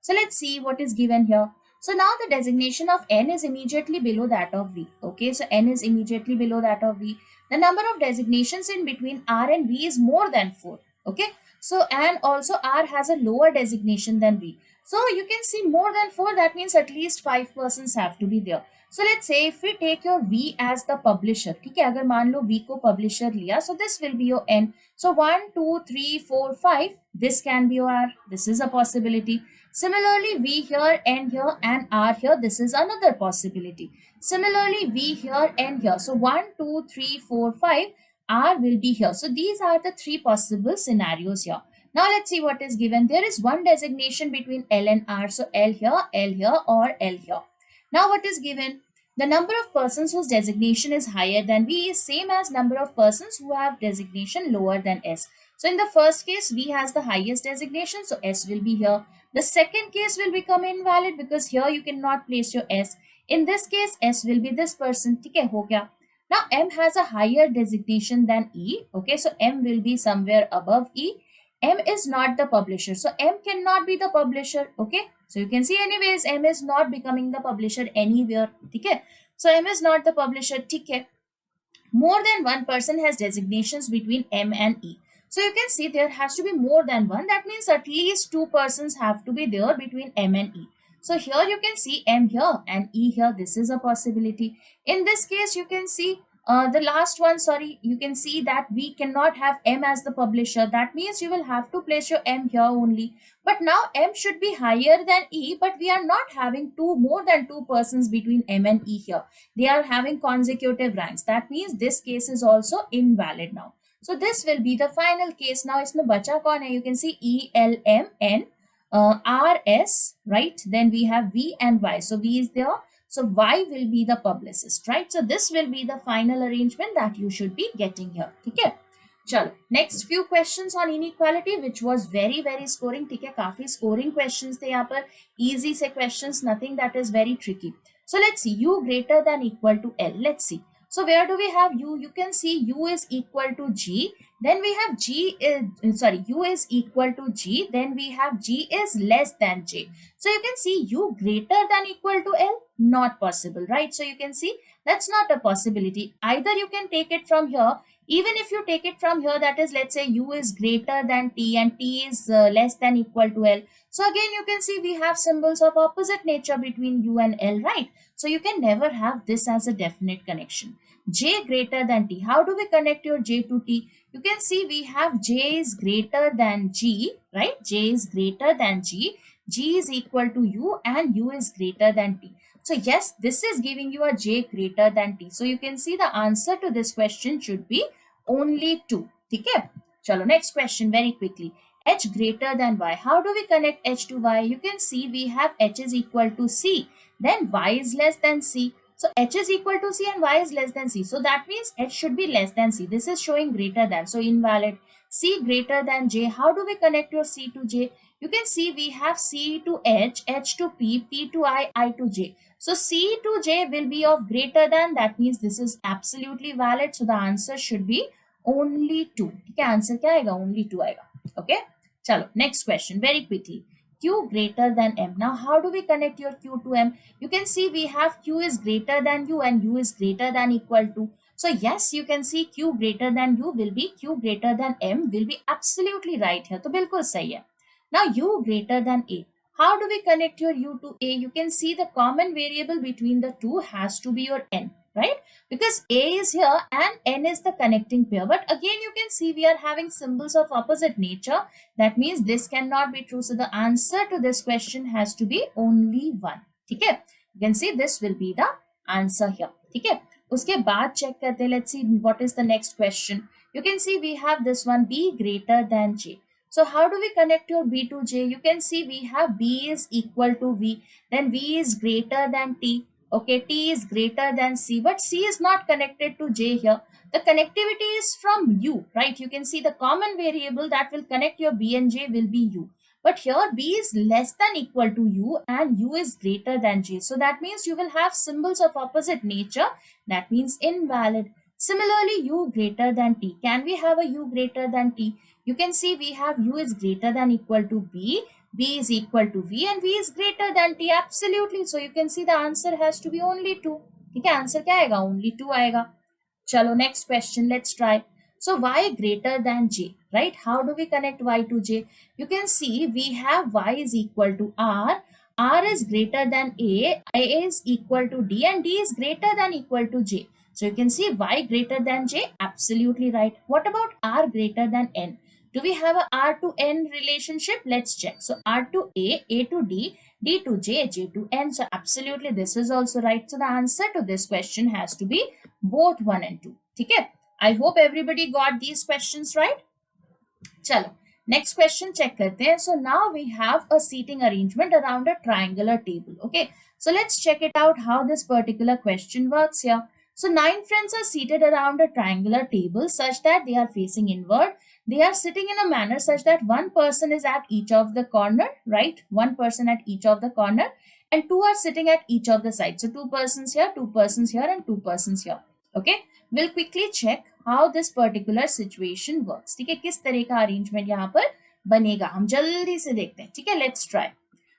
So let's see what is given here. So now the designation of N is immediately below that of V. Okay, so N is immediately below that of V. The number of designations in between R and V is more than 4. Okay, so and also R has a lower designation than V. So you can see more than 4, that means at least 5 persons have to be there. So let's say if we take your V as the publisher, ठीक है, अगर मान लो V को publisher लिया, so this will be your N. So 1, 2, 3, 4, 5, this can be your R. This is a possibility. Similarly, V here, N here, and R here, this is another possibility. Similarly, V here, N here. So 1, 2, 3, 4, 5, R will be here. So these are the 3 possible scenarios here. Now let's see what is given. There is one designation between L and R. So L here, or L here. Now what is given? The number of persons whose designation is higher than V is same as number of persons who have designation lower than S. So in the first case, V has the highest designation, so S will be here. The second case will become invalid because here you cannot place your S. In this case, S will be this person. ठीक है, हो गया. Now M has a higher designation than E. Okay, so M will be somewhere above E. M is not the publisher, so M cannot be the publisher. Okay, so you can see anyways M is not becoming the publisher anywhere. ठीक है, so M is not the publisher. ठीक है, more than one person has designations between M and E. So you can see there has to be more than one. That means at least 2 persons have to be there between M and E. So here you can see M here and E here. This is a possibility. In this case, you can see the last one, sorry, you can see that we cannot have M as the publisher. That means you will have to place your M here only. But now M should be higher than E, but we are not having more than 2 persons between M and E here. They are having consecutive ranks. That means this case is also invalid now. So this will be the final case. Now इसमें बचा कौन है? You can see E, L, M, N, R, S, right? Then we have V and Y. So V is there. So Y will be the publicist, right? So this will be the final arrangement that you should be getting here. ठीक है? चलो, next few questions on inequality, which was very scoring. ठीक है, काफी scoring questions थे यहाँ पर, easy से questions, nothing that is very tricky. So let's see, U greater than equal to L. Let's see. So where do we have U? You can see U is equal to G. Then we have U is equal to G. Then we have G is less than J. So you can see U greater than equal to L. Not possible, right? So you can see that's not a possibility. Either you can take it from here. Even if you take it from here, that is, let's say U is greater than T and T is less than equal to L. So again, you can see we have symbols of opposite nature between U and L, right? So you can never have this as a definite connection. J greater than T. How do we connect your J to T? You can see we have J is greater than G, right? J is greater than G. G is equal to U and U is greater than T. So yes, this is giving you a J greater than T. So you can see the answer to this question should be only 2. ठीक है? चलो, next question very quickly. H greater than Y. How do we connect H to Y? You can see we have H is equal to C. Then Y is less than C. So H is equal to C and Y is less than C. So that means H should be less than C. This is showing greater than. So invalid. C greater than J. How do we connect your C to J? You can see we have C to H, H to P, P to I to J. So C to J will be of greater than. That means this is absolutely valid. So the answer should be only 2. ठीक है, answer क्या आएगा? Only 2 आएगा. Okay. चलो, next question very quickly. Q greater than M. Now, how do we connect your Q to M? You can see we have Q is greater than U and U is greater than equal to. So yes, you can see Q greater than U will be Q greater than M will be absolutely right here. तो बिल्कुल सही है. Now, U greater than A. How do we connect your U to A? You can see the common variable between the two has to be your N, right? Because A is here and N is the connecting pair. But again, you can see we are having symbols of opposite nature. That means this cannot be true. So the answer to this question has to be only 1. ठीक है? You can see this will be the answer here. ठीक है? उसके बाद check करते हैं. Let's see what is the next question. You can see we have this one, B greater than J. So how do we connect your B to J? You can see we have B is equal to V. Then V is greater than T. Okay, T is greater than C. But C is not connected to J here. The connectivity is from U, right? You can see the common variable that will connect your B and J will be U. But here B is less than equal to U and U is greater than J. So that means you will have symbols of opposite nature. That means invalid. Similarly, U greater than T. Can we have a U greater than T? You can see we have U is greater than equal to B, B is equal to V, and V is greater than T. Absolutely. So you can see the answer has to be only 2. ठीक है, answer क्या आएगा? Only 2 आएगा. चलो, next question, let's try. So y greater than j, right? How do we connect y to j? You can see we have y is equal to r is greater than a is equal to d, and d is greater than equal to j. So you can see y greater than j, absolutely right. What about r greater than n? Do we have a r to n relationship? Let's check. So r to a to d, d to j, j to n. So absolutely this is also right. So the answer to this question has to be both 1 and 2. Okay? I hope everybody got these questions right. Chalo, next question check karte hain. So now we have a seating arrangement around a triangular table. Okay, so let's check it out how this particular question works here. So 9 friends are seated around a triangular table such that they are facing inward. They are sitting in a manner such that one person is at each of the corner, right? One person at each of the corner, and 2 are sitting at each of the sides. So 2 persons here, 2 persons here, and 2 persons here. Okay, we'll quickly check how this particular situation works. ठीक है, किस तरह का arrangement यहाँ पर बनेगा हम जल्दी से देखते हैं. ठीक है, let's try.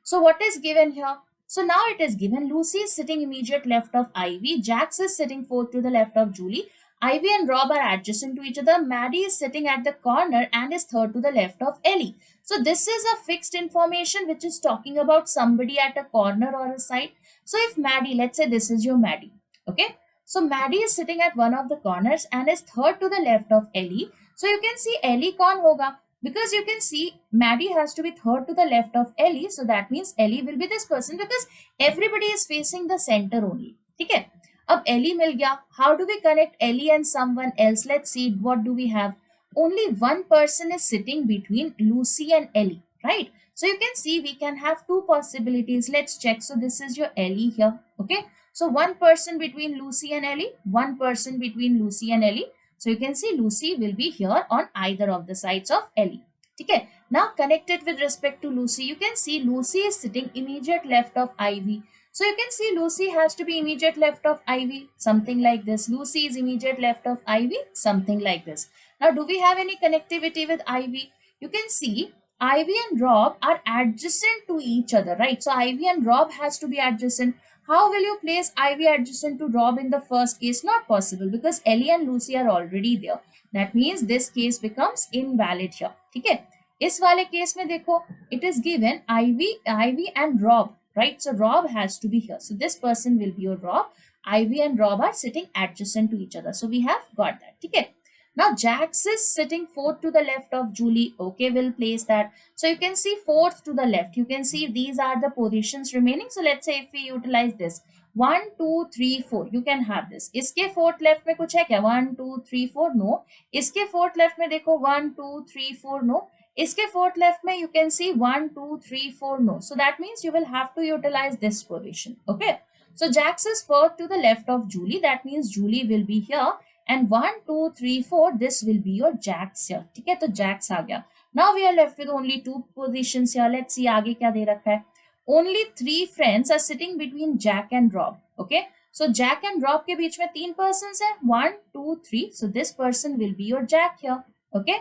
So what is given here? So now it is given Lucy is sitting immediate left of Ivy, Jax is sitting fourth to the left of Julie, Ivy and Rob are adjacent to each other, Maddie is sitting at the corner and is third to the left of Ellie. So this is a fixed information which is talking about somebody at a corner or a side. So if Maddie, let's say this is your Maddie, okay? So Maddie is sitting at one of the corners and is third to the left of Ellie. So you can see Ellie कौन होगा? Because you can see Maddie has to be third to the left of Ellie. So that means Ellie will be this person because everybody is facing the center only. ठीक है? अब Ellie मिल गया. How do we connect Ellie and someone else? Let's see. What do we have? Only one person is sitting between Lucy and Ellie, right? So you can see we can have two possibilities. Let's check. So this is your Ellie here. Okay. So one person between Lucy and Ellie, one person between Lucy and Ellie. So you can see Lucy will be here on either of the sides of Ellie. Okay. Now connected with respect to Lucy, you can see Lucy is sitting immediate left of Ivy. So you can see Lucy has to be immediate left of Ivy, something like this. Lucy is immediate left of Ivy, something like this. Now do we have any connectivity with Ivy? You can see Ivy and Rob are adjacent to each other, right? So Ivy and Rob has to be adjacent. How will you place Ivy adjacent to Rob in the first case? Not possible because Ellie and Lucy are already there. That means this case becomes invalid here. ठीक है? इस वाले case में देखो, it is given Ivy and Rob, right? So Rob has to be here. So this person will be your Rob. Ivy and Rob are sitting adjacent to each other. So we have got that. ठीक है? Now Jax is sitting fourth to the left of Julie. Okay, we'll place that. So you can see fourth to the left. You can see these are the positions remaining. So let's say if we utilize this 1, 2, 3, 4, you can have this. इसके fourth left में कुछ है क्या? 1, 2, 3, 4, no. इसके fourth left में देखो 1, 2, 3, 4, no. इसके fourth left में you can see 1, 2, 3, 4, no. So that means you will have to utilize this position. Okay. So Jax is fourth to the left of Julie. That means Julie will be here. And 1, 2, 3, 4, this will be your Jax here. ठीक है, तो Jax आ गया. Now we are left with only two positions here. Let's see आगे क्या दे रखा है. Only 3 friends are sitting between Jack and Rob. Okay, so Jack and Rob के बीच में 3 persons हैं. 1, 2, 3. So this person will be your Jack here. Okay.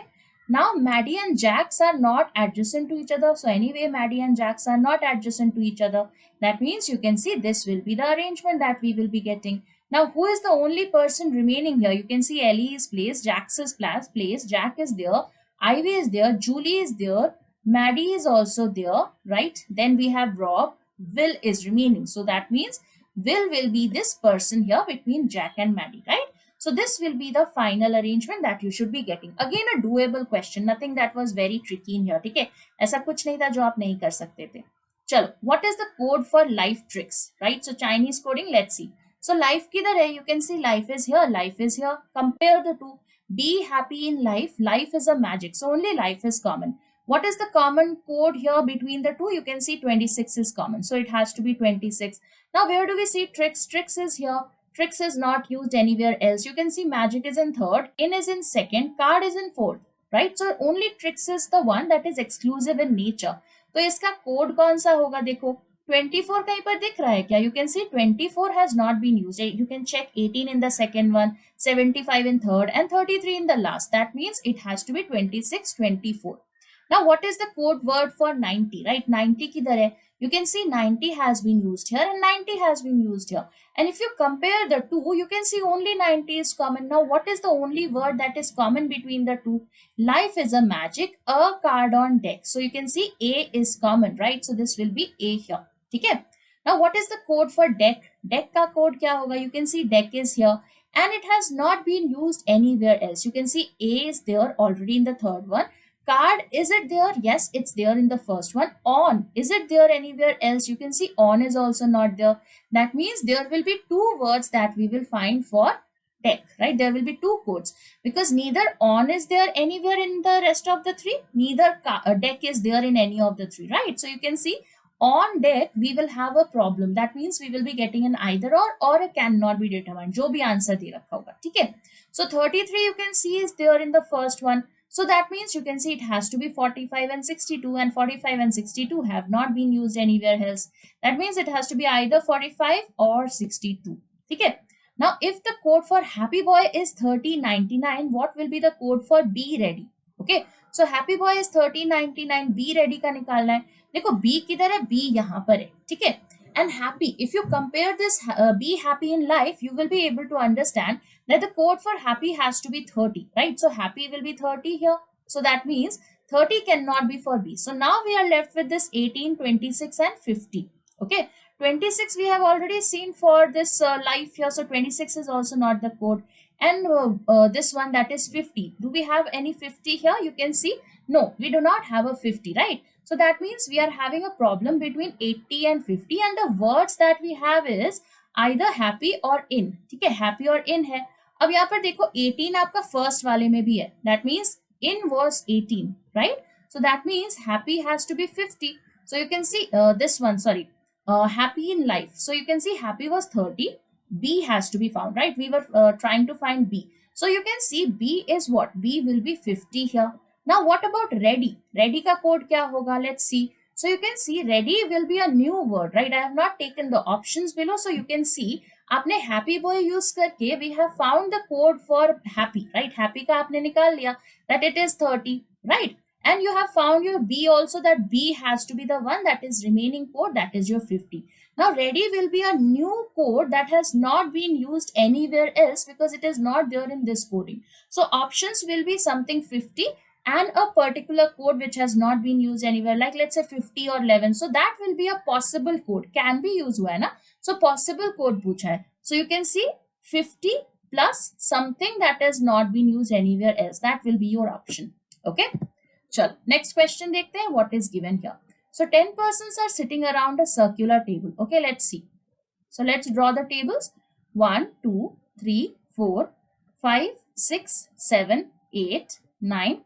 Now Maddie and Jax are not adjacent to each other. So anyway, Maddie and Jax are not adjacent to each other. That means you can see this will be the arrangement that we will be getting. Now, who is the only person remaining here? You can see Ellie is placed, Jax is placed, Jack is there, Ivy is there, Julie is there, Maddie is also there, right? Then we have Rob, Will is remaining. So that means Will be this person here between Jack and Maddie, right? So this will be the final arrangement that you should be getting. Again, a doable question, nothing that was very tricky in here, ठीक है? ऐसा कुछ नहीं था जो आप नहीं कर सकते थे. चलो, what is the code for life tricks, right? So Chinese coding, let's see. So life किधर है? You can see life is here, life is here. Compare the two. Be happy in life. Life is a magic. So only life is common. What is the common code here between the two? You can see 26 is common. So it has to be 26. Now where do we see tricks? Tricks is here. Tricks is not used anywhere else. You can see magic is in third, in is in second, card is in fourth, right? So only tricks is the one that is exclusive in nature. तो इसका code कौन सा होगा? देखो 24 कहीं पर दिख रहा है क्या? You can see 24 has not been used. You can check 18 in the second one, 75 in third, and 33 in the last. That means it has to be 26, 24. Now what is the code word for 90? Right, 90 kidhar hai? You can see 90 has been used here and 90 has been used here. And if you compare the two, you can see only 90 is common. Now what is the only word that is common between the two? Life is a magic, a card on deck. So you can see A is common, right? So this will be A here. Okay. Now what is the code for deck? Deck ka code kya hoga? You can see deck is here and it has not been used anywhere else. You can see A is there already in the third one. Card, is it there? Yes, it's there in the first one. On, is it there anywhere else? You can see on is also not there. That means there will be two words that we will find for deck, right? There will be two codes because neither on is there anywhere in the rest of the three, neither deck is there in any of the three, right? So you can see on deck we will have a problem. That means we will be getting an either or a cannot be determined. जो भी answer दे रखा होगा, ठीक है? So 33 you can see is there in the first one. So that means you can see it has to be 45 and 62, and 45 and 62 have not been used anywhere else. That means it has to be either 45 or 62. Okay. Now, if the code for happy boy is 3099, what will be the code for be ready? Okay. So happy boy is 3099, be ready का निकालना है. देखो B किधर है? B यहाँ पर है. ठीक है. And happy, if you compare this be happy in life, you will be able to understand that the code for happy has to be 30, right? So happy will be 30 here. So that means 30 cannot be for B. So now we are left with this 18, 26 and 50. Okay. 26 we have already seen for this life here. So 26 is also not the code. And this one, that is 50. Do we have any 50 here? You can see, no, we do not have a 50, right? So that means we are having a problem between 80 and 50, and the words that we have is either happy or in. ठीक है, happy और in है. अब यहाँ पर देखो 18 आपका first वाले में भी है. That means in was 18, right? So that means happy has to be 50. So you can see this one, sorry, happy in life. So you can see happy was 30. B has to be found, right? We were trying to find B. So you can see B is what? B will be 50 here. Now what about ready? Ready ka code kya hoga? Let's see. So you can see ready will be a new word, right? I have not taken the options below. So you can see आपने happy boy use करके we have found the code for happy, right? Happy का आपने निकाल लिया that it is 30, right? And you have found your B also, that B has to be the one that is remaining code, that is your 50. Now ready will be a new code that has not been used anywhere else because it is not there in this coding. So options will be something 50 and a particular code which has not been used anywhere, like let's say 50 or 11. So that will be a possible code, can be used हुआ है ना. So possible code पूछा है. So you can see 50 plus something that has not been used anywhere else. That will be your option. Okay. चलो next question देखते हैं what is given here. So 10 persons are sitting around a circular table. Okay, let's see. So let's draw the tables. 1, 2, 3, 4, 5, 6, 7, 8, 9,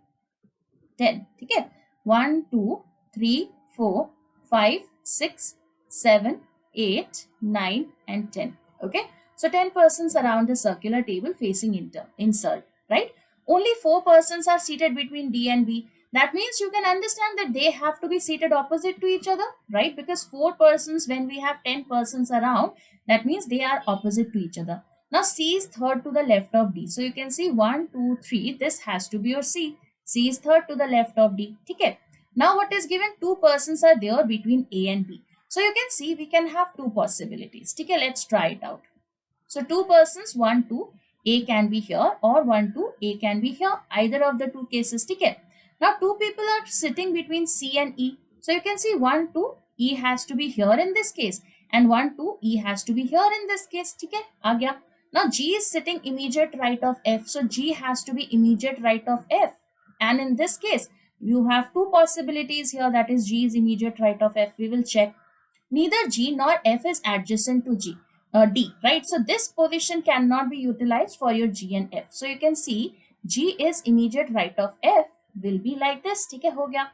10. ठीक है. 1, 2, 3, 4, 5, 6, 7, 8, 9 and 10. Okay. So 10 persons around a circular table facing insert, right? Only 4 persons are seated between D and B. That means you can understand that they have to be seated opposite to each other, right? Because 4 persons, when we have 10 persons around, that means they are opposite to each other. Now C is third to the left of D. So you can see 1, 2, 3. This has to be your C. C is third to the left of D. Okay. Now what is given? 2 persons are there between A and B. So you can see we can have 2 possibilities. Okay, let's try it out. So 2 persons, 1, 2, A can be here, or 1, 2, A can be here. Either of the 2 cases. Okay. Now 2 people are sitting between C and E. So you can see 1, 2, E has to be here in this case, and 1, 2, E has to be here in this case. Okay, aa gaya. Now G is sitting immediate right of F. So G has to be immediate right of F. And in this case, you have 2 possibilities here, that is G is immediate right of F. We will check. Neither G nor F is adjacent to D, right? So this position cannot be utilized for your G and F. So you can see G is immediate right of F will be like this. ठीक है, हो गया.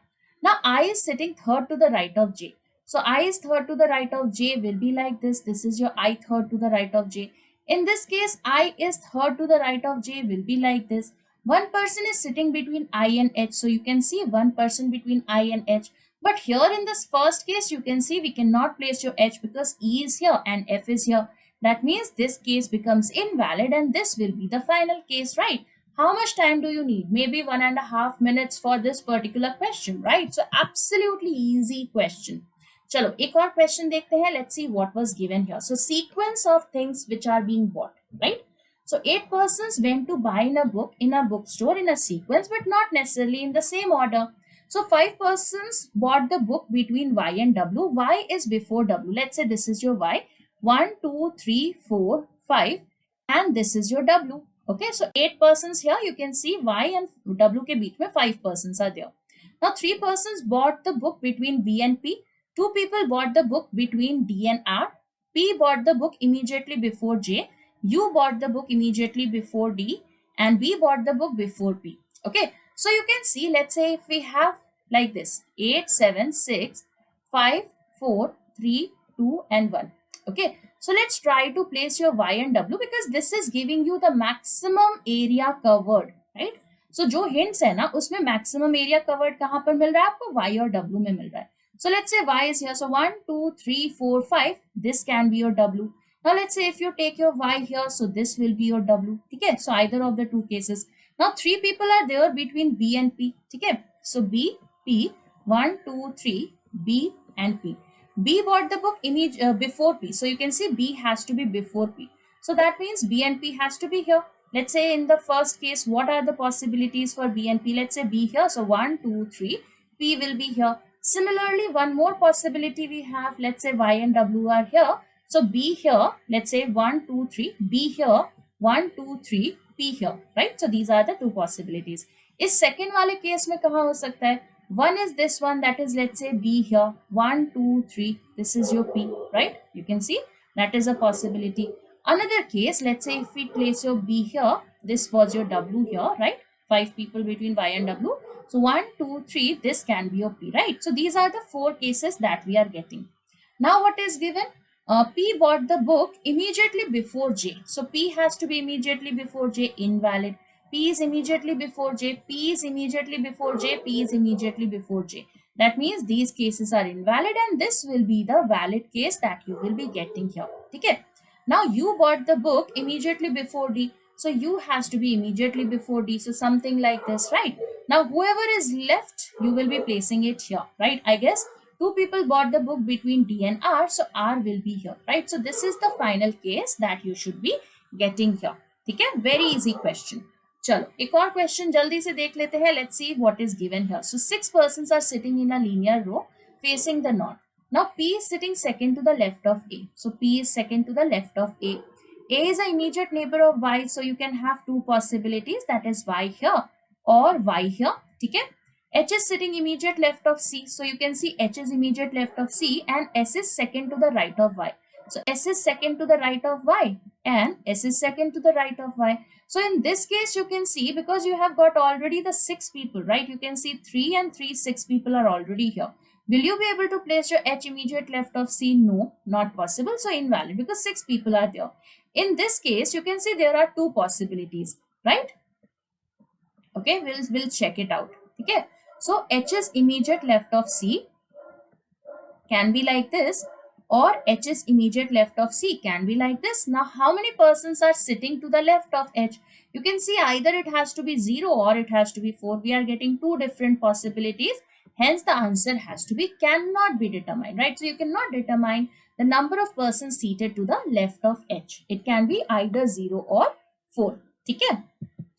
Now I is sitting third to the right of J. So I is third to the right of J will be like this. This is your I third to the right of J. In this case, I is third to the right of J will be like this. One person is sitting between I and H. So you can see one person between I and H. But here in this first case, you can see we cannot place your H because E is here and F is here. That means this case becomes invalid and this will be the final case, right? How much time do you need? Maybe 1.5 minutes for this particular question, right? So absolutely easy question. Chalo, एक और question देखते हैं. Let's see what was given here. So sequence of things which are being bought, right? So 8 persons went to buy in a book in a bookstore in a sequence, but not necessarily in the same order. So 5 persons bought the book between Y and W. Y is before W. Let's say this is your Y. 1, 2, 3, 4, 5, and this is your W. Okay, so 8 persons here. You can see Y and W ke beech mein 5 persons are there. Now 3 persons bought the book between B and P. 2 people bought the book between D and R. P bought the book immediately before J. U bought the book immediately before D, and B bought the book before P. Okay, so you can see, let's say if we have like this 8, 7, 6, 5, 4, 3, 2 and 1. Okay, so let's try to place your Y and W because this is giving you the maximum area covered, right? So जो hints है ना उसमें maximum area covered कहाँ पर मिल रहा है आपको? Y और W में मिल रहा है. So let's say Y is here. So 1, 2, 3, 4, 5. This can be your W. Now let's say if you take your Y here, so this will be your W. Okay, so either of the two cases. Now 3 people are there between B and P. Okay, so B, P, 1, 2, 3, B and P. B bought the book before P. So you can see B has to be before P. So that means B and P has to be here. Let's say in the first case, what are the possibilities for B and P? Let's say B here. So 1, 2, 3, P will be here. Similarly, one more possibility we have. Let's say Y and W are here. So B here, let's say 1, 2, 3, B here, 1, 2, 3, P here, right? So these are the two possibilities. इस second वाले case में कहाँ हो सकता है? One is this one, that is let's say B here, 1, 2, 3, this is your P, right? You can see that is a possibility. Another case, let's say if we place your B here, this was your W here, right? 5 people between Y and W. So 1, 2, 3, this can be your P, right? So these are the 4 cases that we are getting. Now what is given? P bought the book immediately before J. So P has to be immediately before J, invalid. P is immediately before J, P is immediately before J, P is immediately before J. That means these cases are invalid and this will be the valid case that you will be getting here. Okay. Now you bought the book immediately before D. So U has to be immediately before D. So something like this, right? Now whoever is left, you will be placing it here, right? I guess 2 people bought the book between D and R. So R will be here, right? So this is the final case that you should be getting here. Okay, very easy question. चलो एक और question जल्दी से देख लेते हैं. Let's see what is given here. So 6 persons are sitting in a linear row facing the north. Now P is sitting second to the left of A. So P is second to the left of A. A is an immediate neighbor of Y. So you can have 2 possibilities, that is Y here or Y here. Okay. H is sitting immediate left of C. So you can see H is immediate left of C and S is second to the right of Y. So S is second to the right of Y and S is second to the right of Y. So in this case, you can see because you have got already the 6 people, right? You can see 3 and 3, 6 people are already here. Will you be able to place your H immediate left of C? No, not possible. So invalid because 6 people are there. In this case, you can see there are 2 possibilities, right? Okay, we'll check it out. Okay. So H is immediate left of C can be like this, or H is immediate left of C can be like this. Now, how many persons are sitting to the left of H? You can see either it has to be 0 or it has to be 4. We are getting 2 different possibilities. Hence, the answer has to be cannot be determined, right? So, you cannot determine the number of persons seated to the left of H. It can be either 0 or 4. Okay?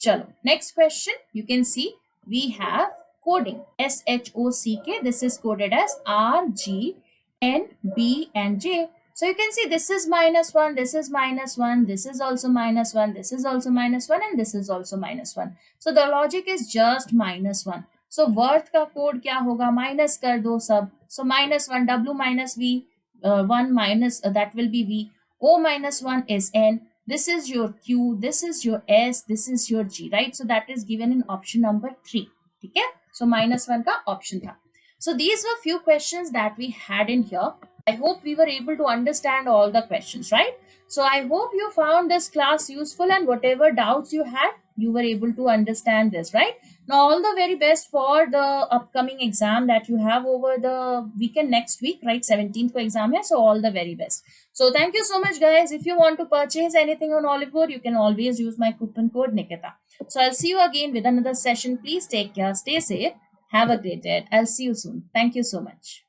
Chalo. Next question. You can see we have coding SHOCK. This is coded as R, G, N, B and J. So you can see this is -1, this is -1, this is also -1, this is also -1 and this is also -1. So the logic is just -1. So worth का code क्या होगा? Minus कर दो सब. So -1, W minus V, 1 minus that will be V. O minus 1 is N. This is your Q, this is your S, this is your G, right? So that is given in option number 3. Okay? So -1 का option था. So these were few questions that we had in here. I hope we were able to understand all the questions, right? So I hope you found this class useful and whatever doubts you had, you were able to understand this, right? Now, all the very best for the upcoming exam that you have over the weekend next week, right? 17th ko exam hai, so all the very best. So thank you so much, guys. If you want to purchase anything on Oliveboard, you can always use my coupon code Nikita. So I'll see you again with another session. Please take care, stay safe, have a great day. I'll see you soon. Thank you so much.